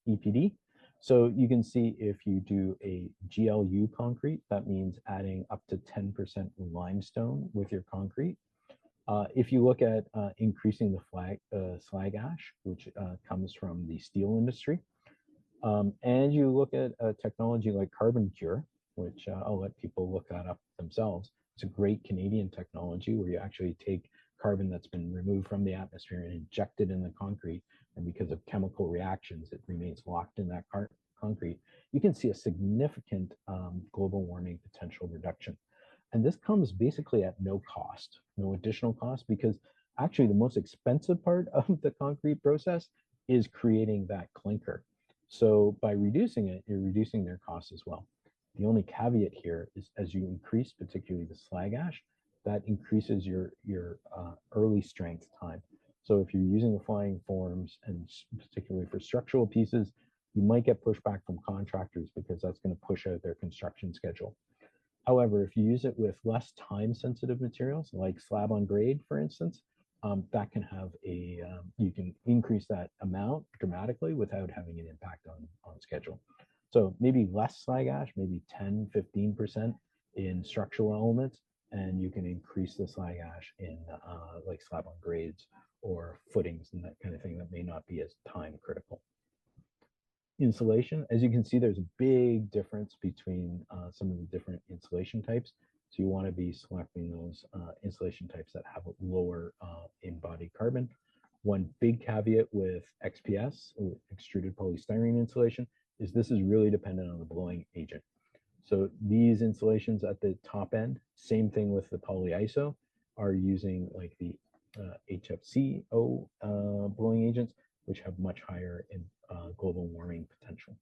EPD. So you can see if you do a GLU concrete, that means adding up to 10% limestone with your concrete. If you look at increasing the slag ash, which comes from the steel industry, And you look at a technology like carbon cure, which I'll let people look that up themselves. It's a great Canadian technology where you actually take carbon that's been removed from the atmosphere and inject it in the concrete. And because of chemical reactions, it remains locked in that concrete. You can see a significant global warming potential reduction. And this comes basically at no cost, no additional cost, because actually the most expensive part of the concrete process is creating that clinker. So by reducing it, you're reducing their costs as well. The only caveat here is as you increase, particularly the slag ash, that increases your early strength time. So if you're using the flying forms, and particularly for structural pieces, you might get pushback from contractors because that's going to push out their construction schedule. However, if you use it with less time-sensitive materials, like slab on grade, for instance, that can have a, you can increase that amount dramatically without having an impact on schedule. So maybe less slag ash, maybe 10, 15% in structural elements, and you can increase the slag ash in like slab on grades or footings and that kind of thing that may not be as time critical. Insulation, as you can see, there's a big difference between some of the different insulation types. So you want to be selecting those insulation types that have a lower embodied carbon. One big caveat with XPS, extruded polystyrene insulation, is this is really dependent on the blowing agent. So these insulations at the top end, same thing with the polyiso, are using like the HFCO blowing agents, which have much higher global warming potential.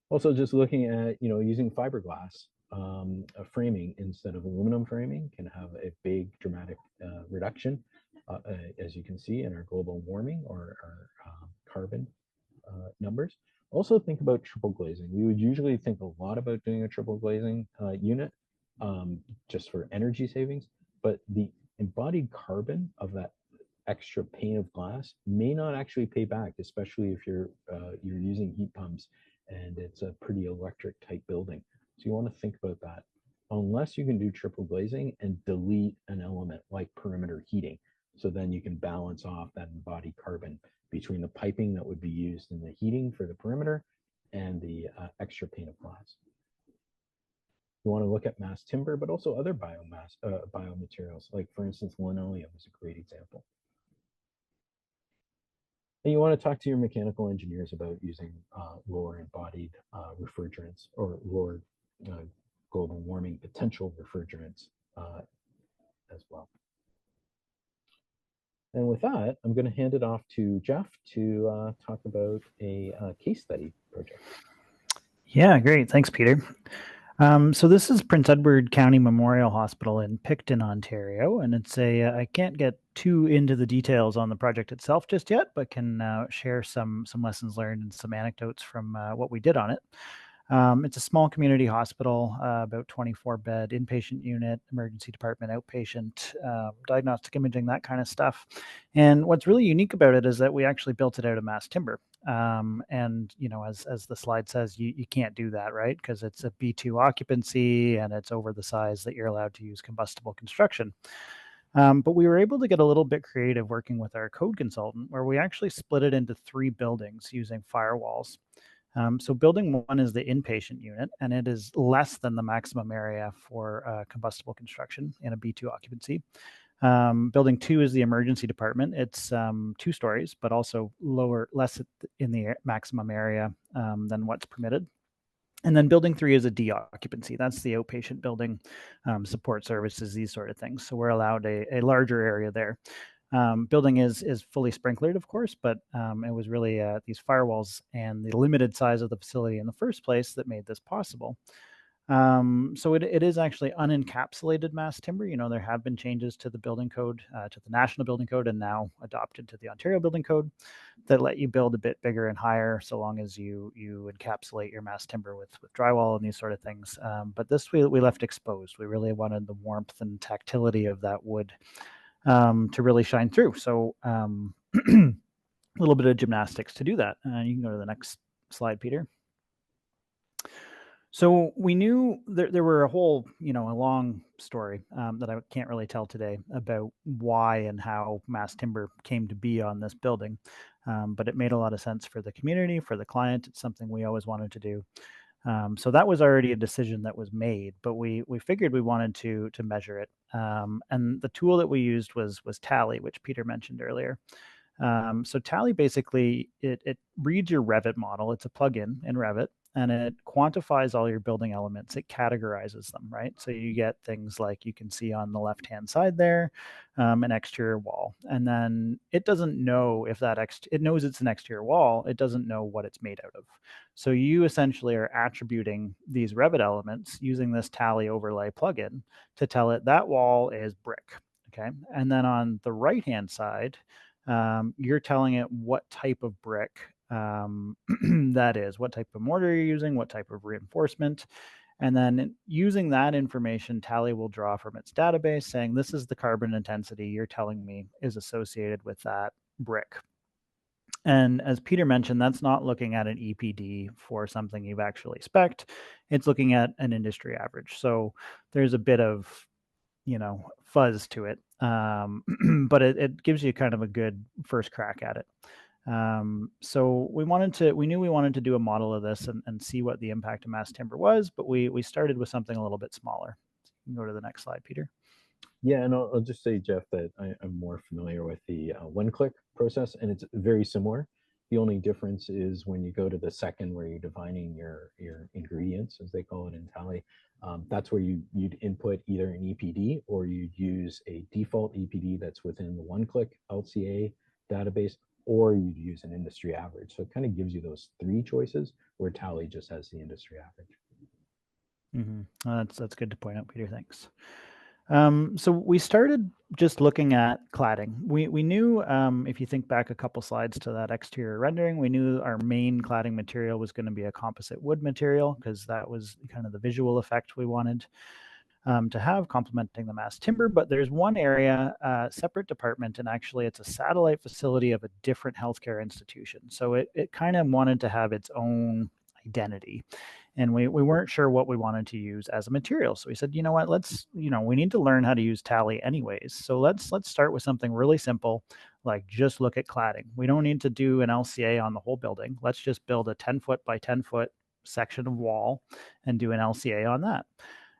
Also, just looking at using fiberglass framing instead of aluminum framing can have a big dramatic reduction, as you can see in our global warming or our carbon numbers. Also think about triple glazing. We would usually think a lot about doing a triple glazing unit just for energy savings, but the embodied carbon of that extra pane of glass may not actually pay back, especially if you're using heat pumps and it's a pretty electric type building. So you want to think about that. Unless you can do triple glazing and delete an element like perimeter heating, so then you can balance off that embodied carbon between the piping that would be used in the heating for the perimeter and the extra pane of glass. You want to look at mass timber, but also other biomaterials, like for instance, linoleum is a great example. And you want to talk to your mechanical engineers about using lower embodied refrigerants or lower global warming potential refrigerants as well. And with that, I'm going to hand it off to Jeff to talk about a case study project. Yeah, great. Thanks, Peter. So this is Prince Edward County Memorial Hospital in Picton, Ontario, and it's I can't get too into the details on the project itself just yet, but can share some lessons learned and some anecdotes from what we did on it. It's a small community hospital, about 24-bed inpatient unit, emergency department, outpatient, diagnostic imaging, that kind of stuff. And what's really unique about it is that we actually built it out of mass timber. And as the slide says, you can't do that, right? Because it's a B2 occupancy and it's over the size that you're allowed to use combustible construction. But we were able to get a little bit creative working with our code consultant, where we actually split it into 3 buildings using firewalls. So building 1 is the inpatient unit, and it is less than the maximum area for combustible construction in a B2 occupancy. Building 2 is the emergency department. It's 2 stories, but also less in the maximum area than what's permitted. And then building 3 is a D occupancy. That's the outpatient building, support services, these sort of things. So we're allowed a larger area there. Building is fully sprinklered, of course, but it was really these firewalls and the limited size of the facility in the first place that made this possible. So it is actually unencapsulated mass timber. There have been changes to the building code, to the National Building Code, and now adopted to the Ontario Building Code that let you build a bit bigger and higher, so long as you encapsulate your mass timber with drywall and these sort of things. But this we left exposed. We really wanted the warmth and tactility of that wood to really shine through. So a little bit of gymnastics to do that. You can go to the next slide, Peter. So we knew there were a whole, a long story that I can't really tell today about why and how mass timber came to be on this building. but it made a lot of sense for the community, for the client. It's something we always wanted to do. So that was already a decision that was made, but we figured we wanted to measure it. And the tool that we used was Tally, which Peter mentioned earlier. So Tally basically, it reads your Revit model. It's a plugin in Revit, and it quantifies all your building elements. It categorizes them, right? So you get things like you can see on the left-hand side there, an exterior wall. And then it doesn't know if that, it knows it's an exterior wall. It doesn't know what it's made out of. So you essentially are attributing these Revit elements using this Tally overlay plugin to tell it that wall is brick, okay? And then on the right-hand side, you're telling it what type of brick that is, what type of mortar you're using, what type of reinforcement. And then using that information, Tally will draw from its database saying, this is the carbon intensity you're telling me is associated with that brick. And as Peter mentioned, that's not looking at an EPD for something you've actually spec'd. It's looking at an industry average. So there's a bit of, fuzz to it, but it gives you kind of a good first crack at it. So we knew we wanted to do a model of this and see what the impact of mass timber was, but we started with something a little bit smaller. You can go to the next slide, Peter. Yeah, and I'll just say, Jeff, that I'm more familiar with the one-click process, and it's very similar. The only difference is when you go to the second, where you're defining your ingredients, as they call it in Tally, that's where you'd input either an EPD or you'd use a default EPD that's within the one-click LCA database, or you'd use an industry average. So it kind of gives you those three choices, where Tally just has the industry average. That's good to point out, Peter. Thanks. So we started just looking at cladding. We knew, if you think back a couple slides to that exterior rendering, we knew our main cladding material was going to be a composite wood material, because that was kind of the visual effect we wanted to have, complementing the mass timber. But there's one area, separate department, and actually it's a satellite facility of a different healthcare institution. So it kind of wanted to have its own identity. And we weren't sure what we wanted to use as a material. So we said, you know what, we need to learn how to use Tally anyways. So let's start with something really simple, like just look at cladding. We don't need to do an LCA on the whole building. Let's just build a 10-foot by 10-foot section of wall and do an LCA on that.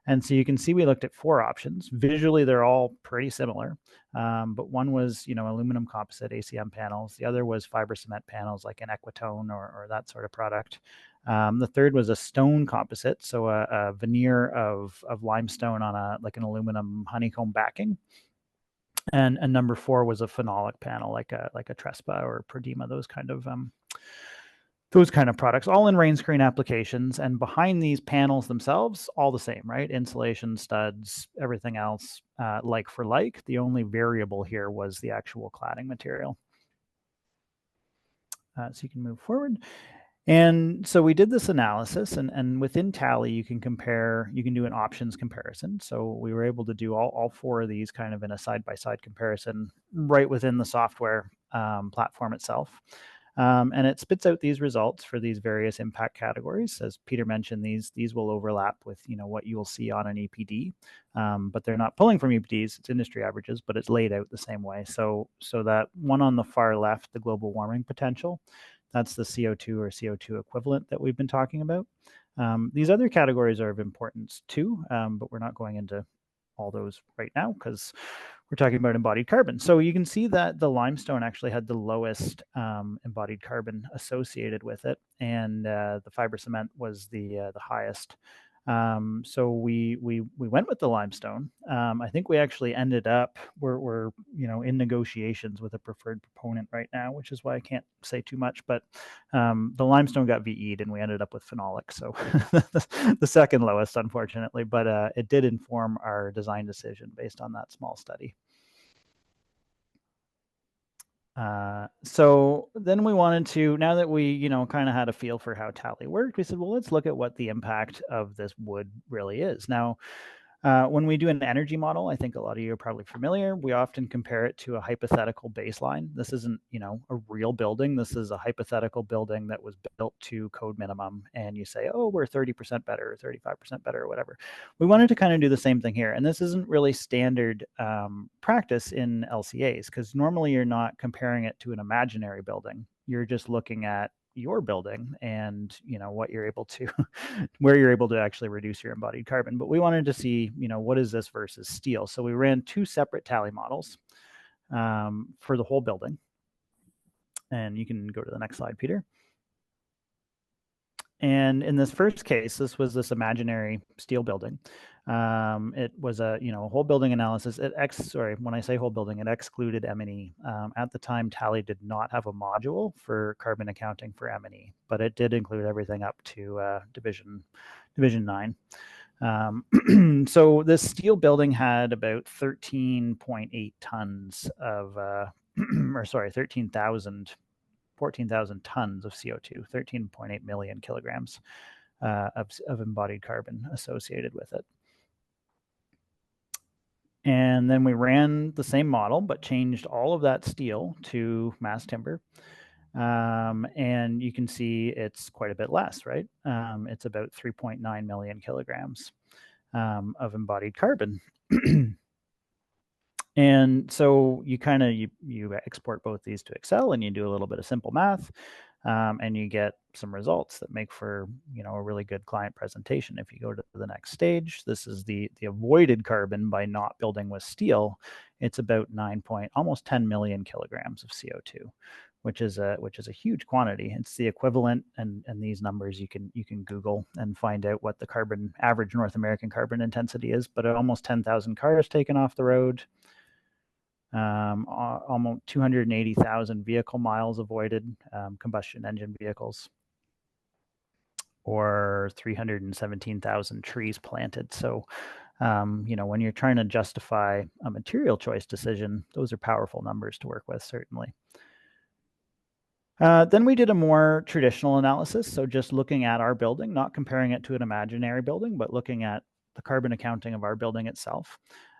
And so you can see we looked at 4 options. Visually, they're all pretty similar. But one was, aluminum composite ACM panels. The other was fiber cement panels, like an Equitone or that sort of product. The third was a stone composite, so a veneer of limestone on an aluminum honeycomb backing. And number 4 was a phenolic panel, like a Trespa or Prodema, those kind of products, all in rain screen applications. And behind these panels themselves, all the same, right? Insulation, studs, everything else, like for like. The only variable here was the actual cladding material. So you can move forward. And so we did this analysis, and within Tally, you can do an options comparison. So we were able to do all 4 of these kind of in a side-by-side comparison right within the software platform itself. And it spits out these results for these various impact categories. As Peter mentioned, these will overlap with what you will see on an EPD, but they're not pulling from EPDs. It's industry averages, but it's laid out the same way. So that one on the far left, the global warming potential, that's the CO2 or CO2 equivalent that we've been talking about. These other categories are of importance too, but we're not going into all those right now because we're talking about embodied carbon. So you can see that the limestone actually had the lowest embodied carbon associated with it, and the fiber cement was the highest. So we went with the limestone. I think we actually ended up, we're in negotiations with a preferred proponent right now, which is why I can't say too much, but the limestone got VE'd and we ended up with phenolic. So the second lowest, unfortunately, but it did inform our design decision based on that small study. So then we wanted to, now that we, kind of had a feel for how Tally worked, we said, well, let's look at what the impact of this wood really is. Now, when we do an energy model, I think a lot of you are probably familiar. We often compare it to a hypothetical baseline. This isn't, a real building. This is a hypothetical building that was built to code minimum. And you say, oh, we're 30% better, or 35% better, or whatever. We wanted to kind of do the same thing here. And this isn't really standard practice in LCAs, because normally you're not comparing it to an imaginary building. you're just looking at your building and what you're able to where you're able to actually reduce your embodied carbon. But we wanted to see what is this versus steel. So we ran 2 separate tally models for the whole building, and you can go to the next slide, Peter. And in this first case, this was this imaginary steel building. It was a whole building analysis. When I say whole building, it excluded M&E. At the time, Tally did not have a module for carbon accounting for M&E, but it did include everything up to Division 9. So this steel building had about 13.8 tons of, 14,000 tons of CO2, 13.8 million kilograms of embodied carbon associated with it. And then we ran the same model, but changed all of that steel to mass timber. And you can see it's quite a bit less, right? It's about 3.9 million kilograms of embodied carbon. And so you export both these to Excel, and you do a little bit of simple math, and you get some results that make for a really good client presentation. If you go to the next stage, this is the avoided carbon by not building with steel. It's about almost 10 million kilograms of CO2, which is a huge quantity. It's the equivalent, and these numbers you can Google and find out what the average North American carbon intensity is. But almost 10,000 cars taken off the road. Almost 280,000 vehicle miles avoided, combustion engine vehicles, or 317,000 trees planted. So, when you're trying to justify a material choice decision, those are powerful numbers to work with, certainly. Then we did a more traditional analysis. So just looking at our building, not comparing it to an imaginary building, but looking at the carbon accounting of our building itself.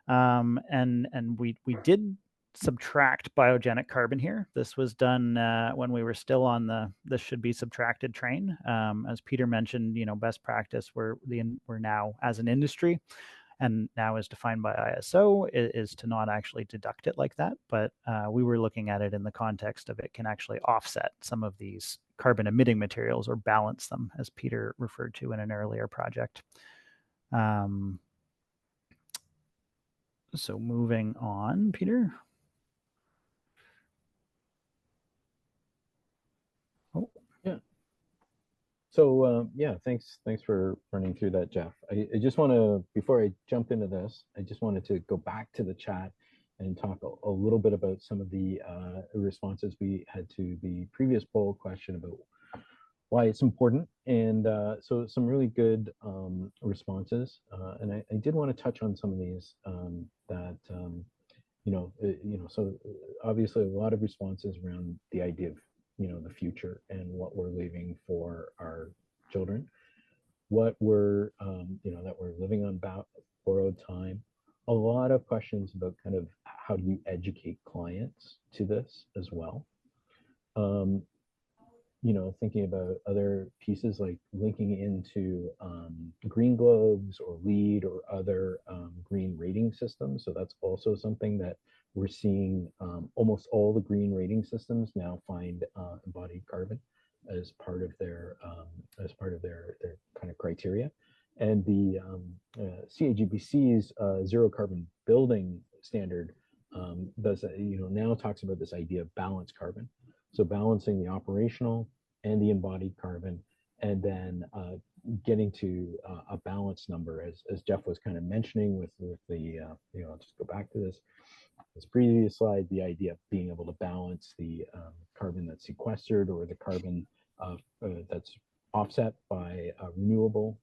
And we did subtract biogenic carbon here. This was done when we were still on this should be subtracted train. As Peter mentioned, best practice we're now as an industry, and now is defined by ISO, is to not actually deduct it like that. But we were looking at it in the context of it can actually offset some of these carbon emitting materials or balance them, as Peter referred to in an earlier project. So moving on, Peter. Oh, yeah. So thanks for running through that, Jeff. I just want to, before I jump into this, I just wanted to go back to the chat and talk a little bit about some of the responses we had to the previous poll question about why it's important. And so some really good responses. And I did want to touch on some of these so obviously a lot of responses around the idea of the future and what we're leaving for our children, what we're that we're living on borrowed time. A lot of questions about kind of how do you educate clients to this as well. Thinking about other pieces like linking into green globes or LEED or other green rating systems. So that's also something that we're seeing. Almost all the green rating systems now find embodied carbon as part of their kind of criteria. And the CAGBC's zero carbon building standard does now talks about this idea of balanced carbon. So balancing the operational and the embodied carbon, and then getting to a balanced number, as Jeff was kind of mentioning with the, I'll just go back to this previous slide, the idea of being able to balance the carbon that's sequestered or the carbon that's offset by renewable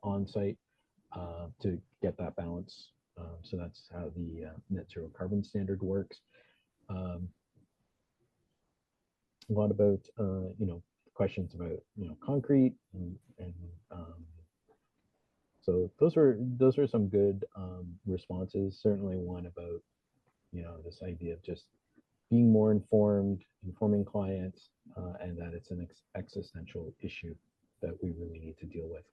on-site to get that balance. So that's how the net zero carbon standard works. A lot about questions about concrete and so those are some good responses. Certainly one about this idea of just being more informing clients, and that it's an existential issue that we really need to deal with.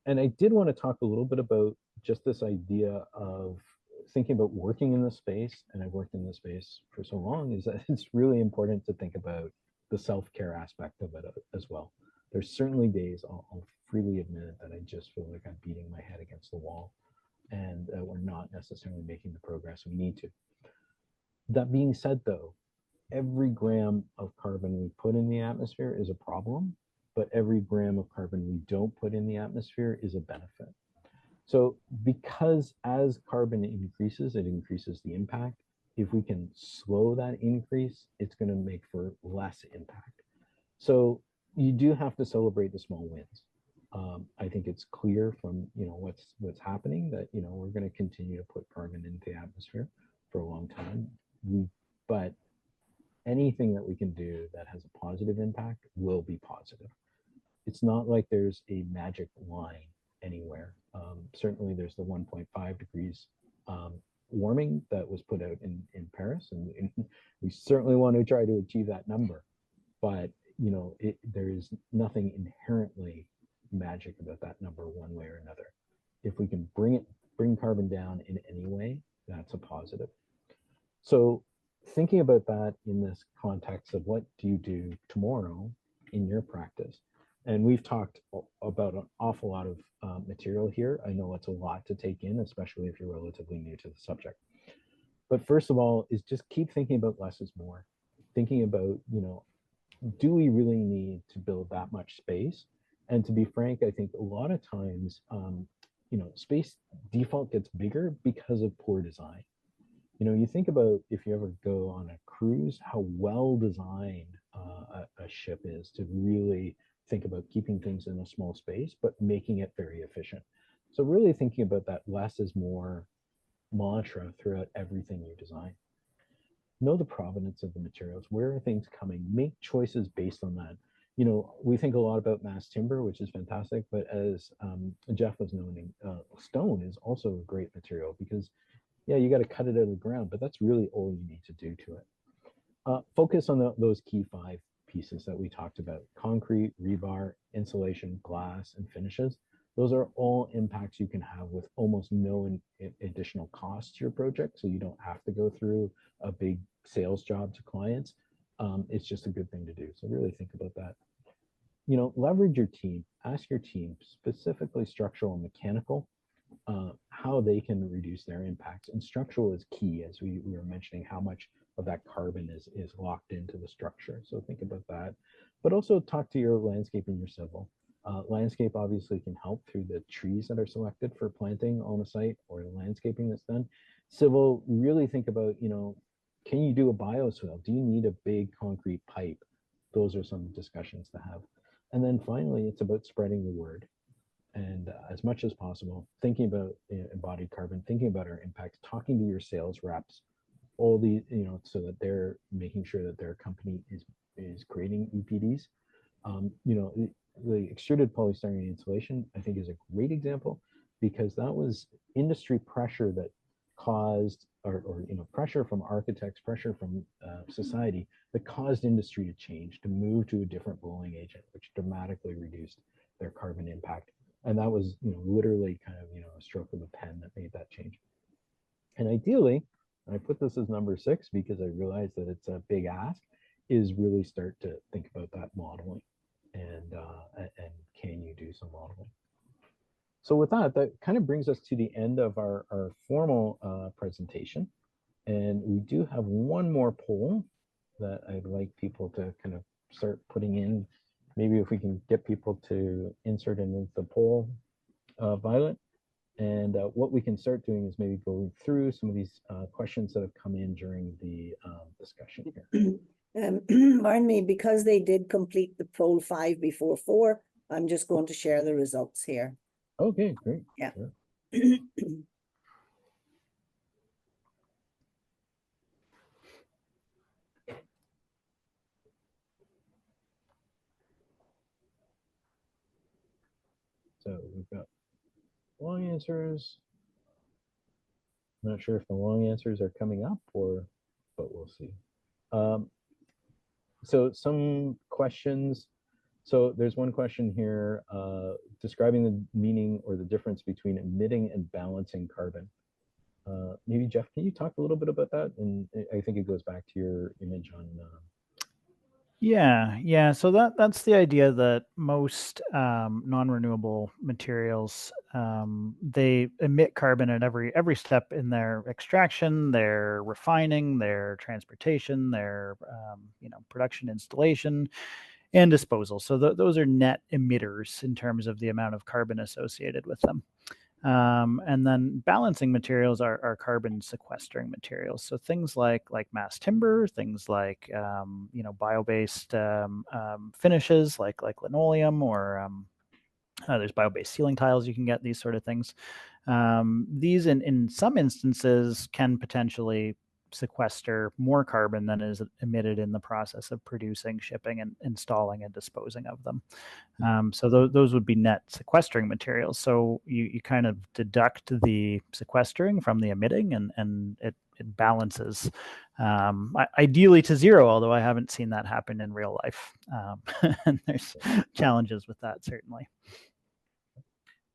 And I did want to talk a little bit about just this idea of thinking about working in this space, and I've worked in this space for so long, is that it's really important to think about the self-care aspect of it as well. There's certainly days, I'll freely admit it, that I just feel like I'm beating my head against the wall, and we're not necessarily making the progress we need to. That being said, though, every gram of carbon we put in the atmosphere is a problem, but every gram of carbon we don't put in the atmosphere is a benefit. So because as carbon increases, it increases the impact. If we can slow that increase, it's going to make for less impact. So you do have to celebrate the small wins. I think it's clear from what's happening that we're going to continue to put carbon into the atmosphere for a long time. But anything that we can do that has a positive impact will be positive. It's not like there's a magic line anywhere. Certainly there's the 1.5 degrees warming that was put out in Paris, and we certainly want to try to achieve that number. But there is nothing inherently magic about that number one way or another. If we can bring carbon down in any way, that's a positive. So thinking about that in this context of what do you do tomorrow in your practice, and we've talked about an awful lot of material here. I know it's a lot to take in, especially if you're relatively new to the subject. But first of all, is just keep thinking about less is more. Thinking about, do we really need to build that much space? And to be frank, I think a lot of times, space default gets bigger because of poor design. You think about if you ever go on a cruise, how well designed a ship is to really think about keeping things in a small space, but making it very efficient. So really thinking about that less is more mantra throughout everything you design. Know the provenance of the materials. Where are things coming? Make choices based on that. We think a lot about mass timber, which is fantastic, but as Jeff was noting, stone is also a great material because, yeah, you got to cut it out of the ground, but that's really all you need to do to it. Focus on those key 5 pieces that we talked about: concrete, rebar, insulation, glass, and finishes. Those are all impacts you can have with almost no additional cost to your project, so you don't have to go through a big sales job to clients. It's just a good thing to do. So really think about that. Leverage your team. Ask your team, specifically structural and mechanical, how they can reduce their impacts. And structural is key, as we were mentioning, how much of that carbon is locked into the structure. So think about that. But also talk to your landscape and your civil. Landscape obviously can help through the trees that are selected for planting on a site or the landscaping that's done. Civil, really think about, can you do a bioswale? Do you need a big concrete pipe? Those are some discussions to have. And then finally, it's about spreading the word. And as much as possible, thinking about embodied carbon, thinking about our impact, talking to your sales reps, all these, so that they're making sure that their company is creating EPDs. The extruded polystyrene insulation, I think, is a great example, because that was industry pressure that caused, or pressure from architects, pressure from society that caused industry to change, to move to a different blowing agent, which dramatically reduced their carbon impact. And that was, literally kind of, a stroke of a pen that made that change. And ideally, and I put this as number 6 because I realize that it's a big ask, is really start to think about that modeling, and can you do some modeling? So with that kind of brings us to the end of our formal presentation. And we do have one more poll that I'd like people to kind of start putting in. Maybe if we can get people to insert into the poll, Violet. And what we can start doing is maybe going through some of these questions that have come in during the discussion here. Pardon me, because they did complete the poll 5 before 4, I'm just going to share the results here. Okay, great. Yeah. Sure. So we've got long answers. I'm not sure if the long answers are coming up, but we'll see. So some questions. So there's one question here, describing the meaning or the difference between emitting and balancing carbon. Maybe Jeff, can you talk a little bit about that? And I think it goes back to your image on. Yeah. So that's the idea that most non-renewable materials, they emit carbon at every step in their extraction, their refining, their transportation, their production, installation, and disposal. So those are net emitters in terms of the amount of carbon associated with them. And then balancing materials are carbon sequestering materials. So things like mass timber, things like bio-based finishes like linoleum, or there's bio-based ceiling tiles you can get, these sort of things. These in some instances can potentially sequester more carbon than is emitted in the process of producing, shipping, and installing and disposing of them. So those would be net sequestering materials. So you kind of deduct the sequestering from the emitting, and it balances, ideally to zero, although I haven't seen that happen in real life. And there's challenges with that, certainly.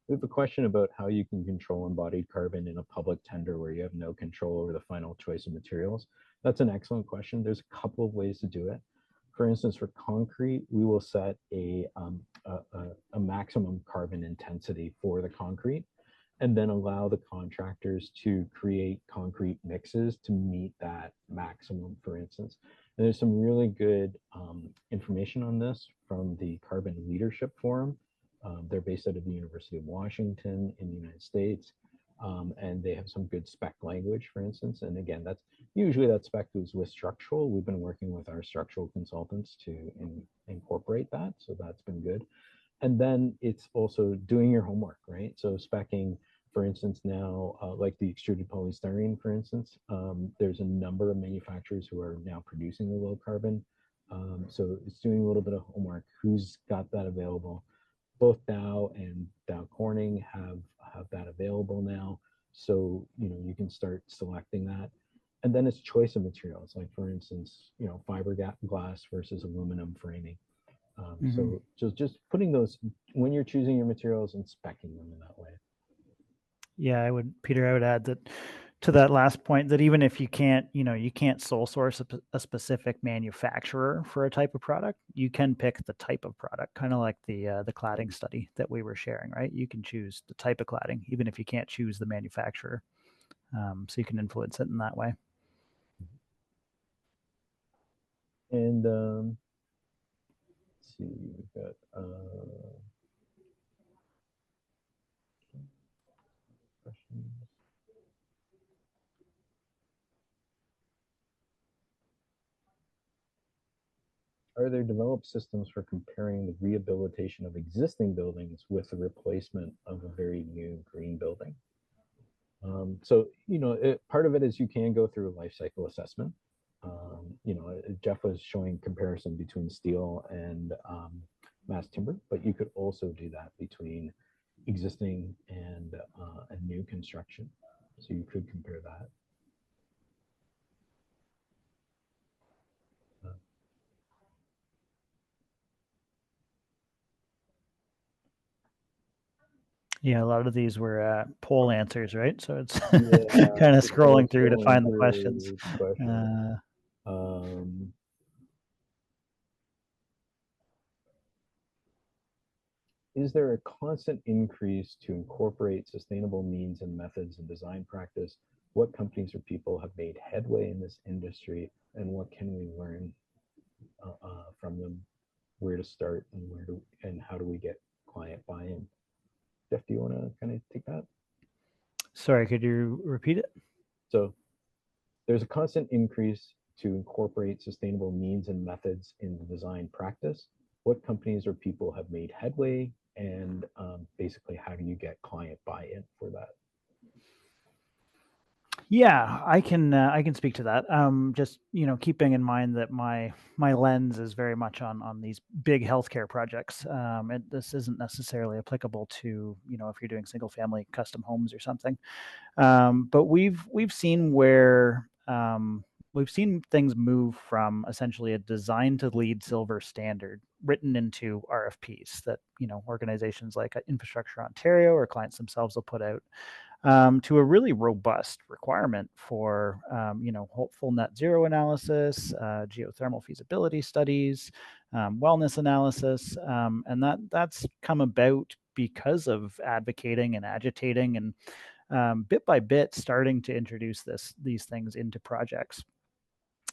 We have a question about how you can control embodied carbon in a public tender where you have no control over the final choice of materials. That's an excellent question. There's a couple of ways to do it. For instance, for concrete, we will set a maximum carbon intensity for the concrete, and then allow the contractors to create concrete mixes to meet that maximum, for instance. And there's some really good information on this from the Carbon Leadership Forum. They're based out of the University of Washington in the United States. And they have some good spec language, for instance. And again, that's usually that spec is with structural. We've been working with our structural consultants to incorporate that. So that's been good. And then it's also doing your homework, right? So speccing, for instance, now, like the extruded polystyrene, for instance, there's a number of manufacturers who are now producing the low carbon. So it's doing a little bit of homework. Who's got that available? Both Dow and Dow Corning have that available now. So, you can start selecting that. And then it's choice of materials, like for instance, fiberglass versus aluminum framing. So just putting those, when you're choosing your materials, and speccing them in that way. Yeah, Peter, I would add that to that last point, that even if you can't sole source a specific manufacturer for a type of product, you can pick the type of product, kind of like the cladding study that we were sharing, right? You can choose the type of cladding, even if you can't choose the manufacturer. So you can influence it in that way. And let's see, we've got questions. Are there developed systems for comparing the rehabilitation of existing buildings with the replacement of a very new green building? So, part of it is you can go through a life cycle assessment. Jeff was showing comparison between steel and mass timber, but you could also do that between existing and a new construction. So you could compare that. Yeah, a lot of these were poll answers, right? So it's kind of scrolling through to find the questions. Is there a constant increase to incorporate sustainable means and methods in design practice? What companies or people have made headway in this industry, and what can we learn from them? Where to start, and how do we get client buy-in? Jeff, do you want to kind of take that? Sorry, could you repeat it? So there's a constant increase to incorporate sustainable means and methods in the design practice. What companies or people have made headway, and basically how do you get client buy-in for that? Yeah, I can speak to that. Just keeping in mind that my lens is very much on these big healthcare projects. This isn't necessarily applicable to if you're doing single family custom homes or something. But we've seen where we've seen things move from essentially a design to LEED Silver standard written into RFPs that, organizations like Infrastructure Ontario or clients themselves will put out, to a really robust requirement for, full net zero analysis, geothermal feasibility studies, wellness analysis, and that's come about because of advocating and agitating and bit by bit starting to introduce these things into projects.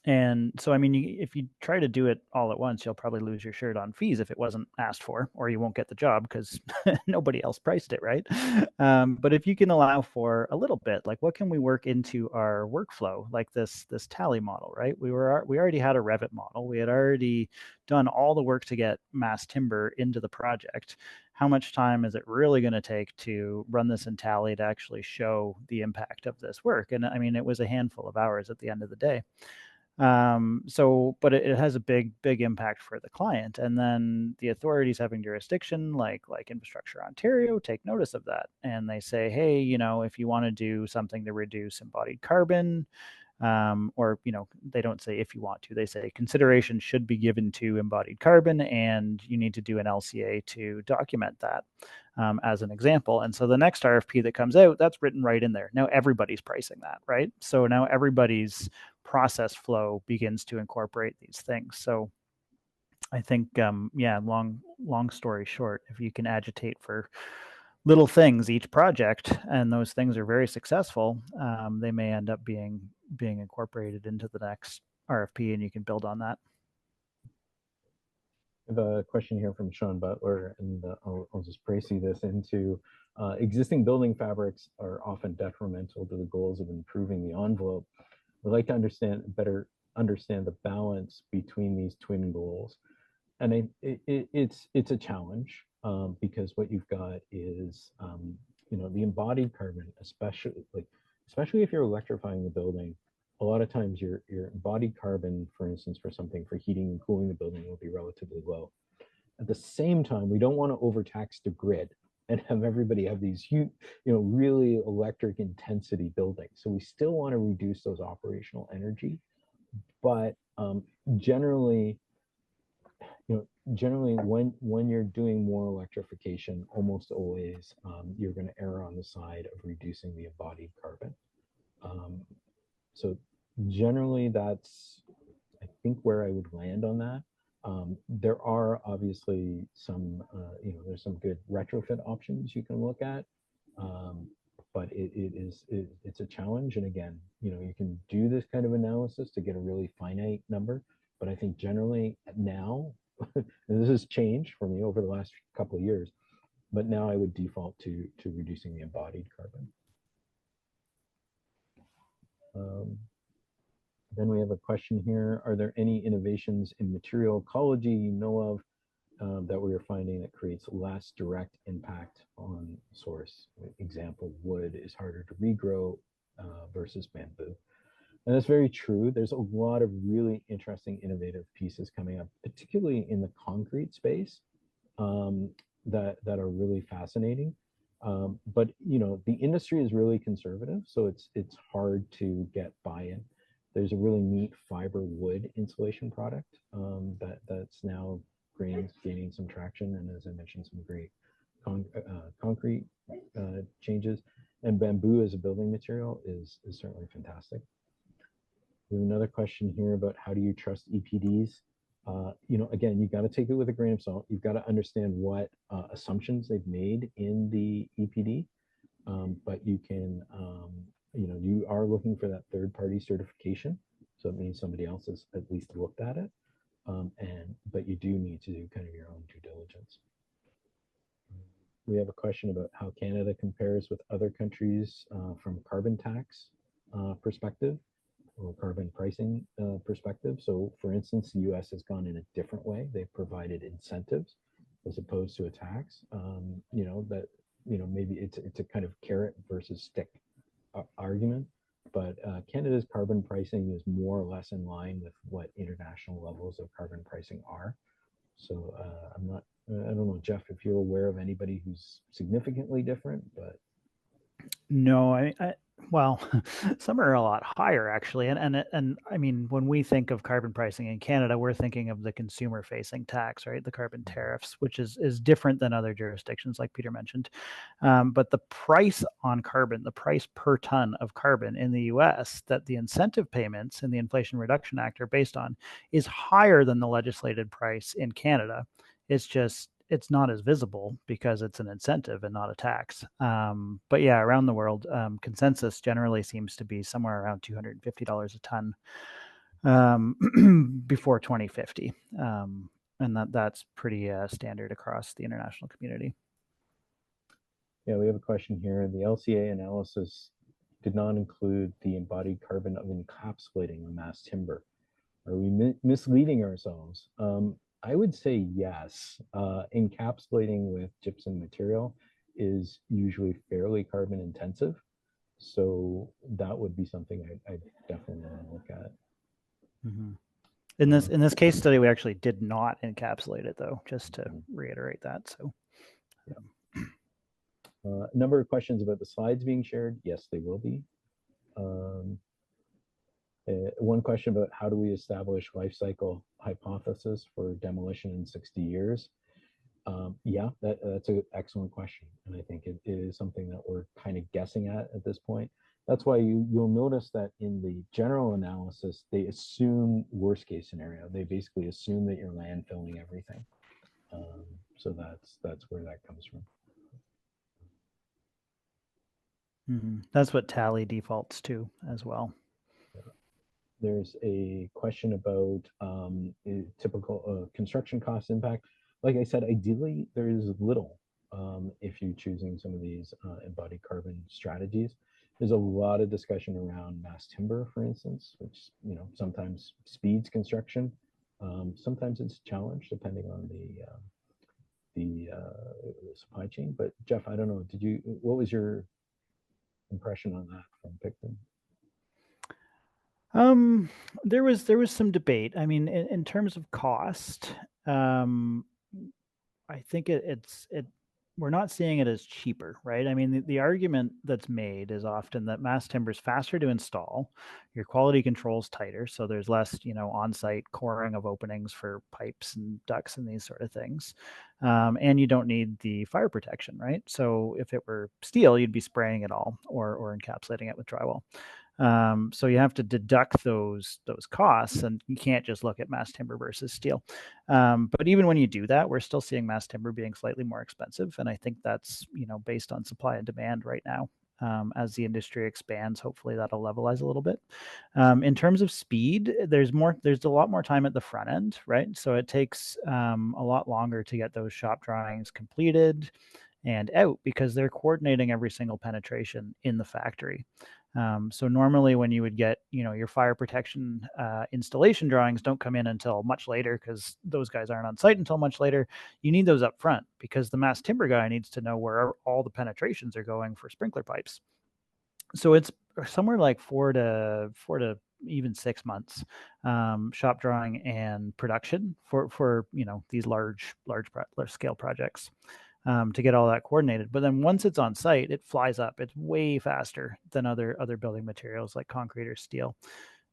And so, I mean, if you try to do it all at once, you'll probably lose your shirt on fees if it wasn't asked for, or you won't get the job because nobody else priced it, right? But if you can allow for a little bit, like what can we work into our workflow, like this tally model, right? We already had a Revit model. We had already done all the work to get mass timber into the project. How much time is it really going to take to run this in Tally to actually show the impact of this work? And I mean, it was a handful of hours at the end of the day. But it has a big impact for the client, and then the authorities having jurisdiction, like Infrastructure Ontario, take notice of that, and they say, hey, if you want to do something to reduce embodied carbon, or they don't say if you want to, they say consideration should be given to embodied carbon, and you need to do an LCA to document that, as an example. And so the next RFP that comes out, that's written right in there. Now everybody's pricing that, right? So now everybody's process flow begins to incorporate these things. So I think, long story short, if you can agitate for little things each project, and those things are very successful, they may end up being incorporated into the next RFP, and you can build on that. I have a question here from Sean Butler, and I'll just précis this into existing building fabrics are often detrimental to the goals of improving the envelope. We'd like to better understand the balance between these twin goals. And it's a challenge, because what you've got is, the embodied carbon, especially if you're electrifying the building, a lot of times your embodied carbon, for instance, for heating and cooling the building will be relatively low. At the same time, we don't want to overtax the grid and have everybody have these really electric intensity buildings. So we still want to reduce those operational energy, but generally when you're doing more electrification, almost always you're going to err on the side of reducing the embodied carbon. So generally that's, I think, where I would land on that. There are obviously some, there's some good retrofit options you can look at, but it's a challenge. And again, you can do this kind of analysis to get a really finite number, but I think generally now, and this has changed for me over the last couple of years, but now I would default to reducing the embodied carbon. Then we have a question here. Are there any innovations in material ecology you know of that we are finding that creates less direct impact on source? Example, wood is harder to regrow versus bamboo. And that's very true. There's a lot of really interesting, innovative pieces coming up, particularly in the concrete space, that are really fascinating. But the industry is really conservative, so it's hard to get buy-in. There's a really neat fiber wood insulation product that's now gaining some traction, and as I mentioned, some great concrete changes. And bamboo as a building material is certainly fantastic. We have another question here about how do you trust EPDs? Again, you've got to take it with a grain of salt. You've got to understand what assumptions they've made in the EPD, but you can, you are looking for that third-party certification, so it means somebody else has at least looked at it, but you do need to do kind of your own due diligence. We have a question about how Canada compares with other countries from a carbon tax perspective, or carbon pricing perspective. So for instance, the US has gone in a different way. They've provided incentives as opposed to a tax. Maybe it's a kind of carrot versus stick argument, but Canada's carbon pricing is more or less in line with what international levels of carbon pricing are. So I don't know, Jeff, if you're aware of anybody who's significantly different, but. No, Well, some are a lot higher actually, and I mean, when we think of carbon pricing in Canada, we're thinking of the consumer-facing tax, right? The carbon tariffs, which is different than other jurisdictions, like Peter mentioned. But the price on carbon, the price per ton of carbon in the U.S. that the incentive payments in the Inflation Reduction Act are based on, is higher than the legislated price in Canada. It's not as visible because it's an incentive and not a tax. But yeah, around the world, consensus generally seems to be somewhere around $250 a ton before 2050. And that's pretty standard across the international community. Yeah, we have a question here. The LCA analysis did not include the embodied carbon of encapsulating the mass timber. Are we misleading ourselves? I would say yes. Encapsulating with gypsum material is usually fairly carbon intensive. So that would be something I definitely want to look at. Mm-hmm. In this case study, we actually did not encapsulate it, though, just to reiterate that. So, yeah. A number of questions about the slides being shared. Yes, they will be. One question about how do we establish life cycle hypothesis for demolition in 60 years? Yeah, that's an excellent question. And I think it is something that we're kind of guessing at this point. That's why you'll notice that in the general analysis, they assume worst case scenario. They basically assume that you're landfilling everything. So that's where that comes from. mm-hmm. That's what Tally defaults to as well. There's a question about typical construction cost impact. Like I said, ideally there is little if you're choosing some of these embodied carbon strategies. There's a lot of discussion around mass timber, for instance, which sometimes speeds construction. Sometimes it's a challenge depending on the supply chain. But Jeff, I don't know. What was your impression on that from Picton? There was some debate. I mean, in terms of cost, I think we're not seeing it as cheaper, right? I mean, the argument that's made is often that mass timber is faster to install, your quality control's tighter, so there's less, on-site coring of openings for pipes and ducts and these sort of things, and you don't need the fire protection, right? So if it were steel, you'd be spraying it all or encapsulating it with drywall. So you have to deduct those costs, and you can't just look at mass timber versus steel. But even when you do that, we're still seeing mass timber being slightly more expensive, and I think that's based on supply and demand right now. As the industry expands, hopefully that'll levelize a little bit. In terms of speed, there's a lot more time at the front end, right? So it takes a lot longer to get those shop drawings completed and out because they're coordinating every single penetration in the factory. So normally when you would get, your fire protection installation drawings don't come in until much later because those guys aren't on site until much later. You need those up front because the mass timber guy needs to know where all the penetrations are going for sprinkler pipes. So it's somewhere like 4 to even 6 months shop drawing and production for these large scale projects. To get all that coordinated. But then once it's on site, it flies up. It's way faster than other building materials like concrete or steel.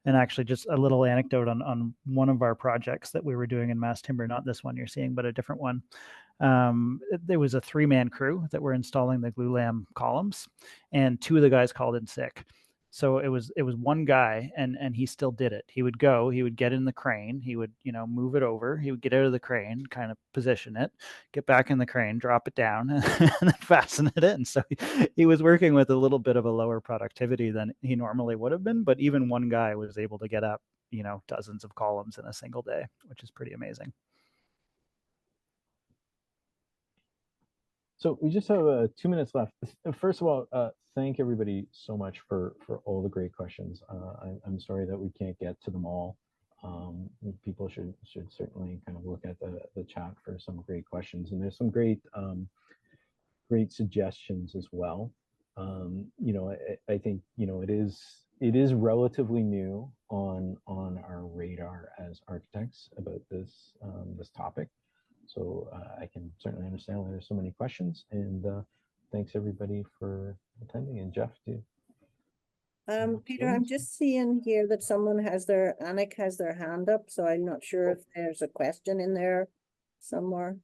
And actually, just a little anecdote on one of our projects that we were doing in mass timber, not this one you're seeing, but a different one. There was a 3-man crew that were installing the glulam columns, and 2 of the guys called in sick. So it was one guy, and he still did it. He would get in the crane, he would move it over, he would get out of the crane, kind of position it, get back in the crane, drop it down, and then fasten it in. So he was working with a little bit of a lower productivity than he normally would have been, but even one guy was able to get up dozens of columns in a single day, which is pretty amazing. So we just have 2 minutes left. First of all, thank everybody so much for all the great questions. I'm sorry that we can't get to them all. People should certainly kind of look at the chat for some great questions, and there's some great suggestions as well. I think it is relatively new on our radar as architects about this topic. So I can certainly understand why there's so many questions, and thanks everybody for attending. And Jeff, too. Peter, I'm just seeing here that someone Anik has their hand up, so I'm not sure if there's a question in there somewhere.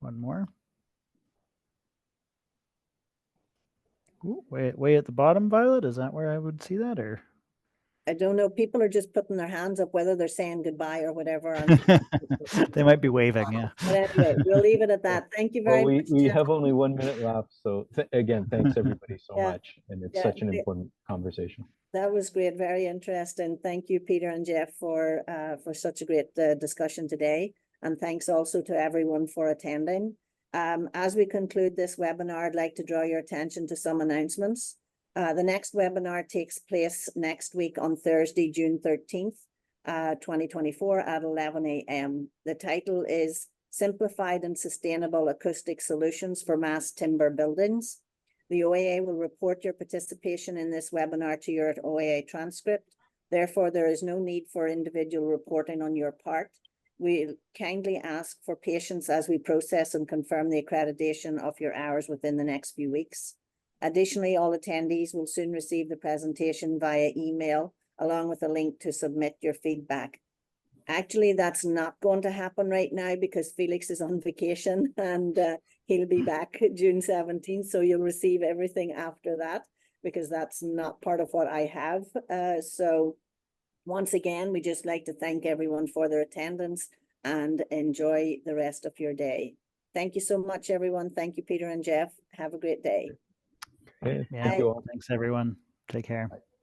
One more. Ooh, way at the bottom, Violet. Is that where I would see that, or? I don't know. People are just putting their hands up, whether they're saying goodbye or whatever. And They might be waving, yeah. but anyway, we'll leave it at that. Thank you Well, very much. we Jeff. have only 1 minute left. So again, thanks everybody so Yeah. much. And it's Yeah, such an great. important conversation. That was great. Very interesting. Thank you, Peter and Jeff, for such a great discussion today. And thanks also to everyone for attending. As we conclude this webinar, I'd like to draw your attention to some announcements. The next webinar takes place next week on Thursday, June 13th, 2024 at 11 a.m. The title is Simplified and Sustainable Acoustic Solutions for Mass Timber Buildings. The OAA will report your participation in this webinar to your OAA transcript. Therefore, there is no need for individual reporting on your part. We kindly ask for patience as we process and confirm the accreditation of your hours within the next few weeks. Additionally, all attendees will soon receive the presentation via email, along with a link to submit your feedback. Actually, that's not going to happen right now because Felix is on vacation and he'll be back June 17th. So you'll receive everything after that because that's not part of what I have. So once again, we just like to thank everyone for their attendance and enjoy the rest of your day. Thank you so much, everyone. Thank you, Peter and Jeff. Have a great day. Okay, Yeah, thank you all. thanks everyone. Take care. Bye.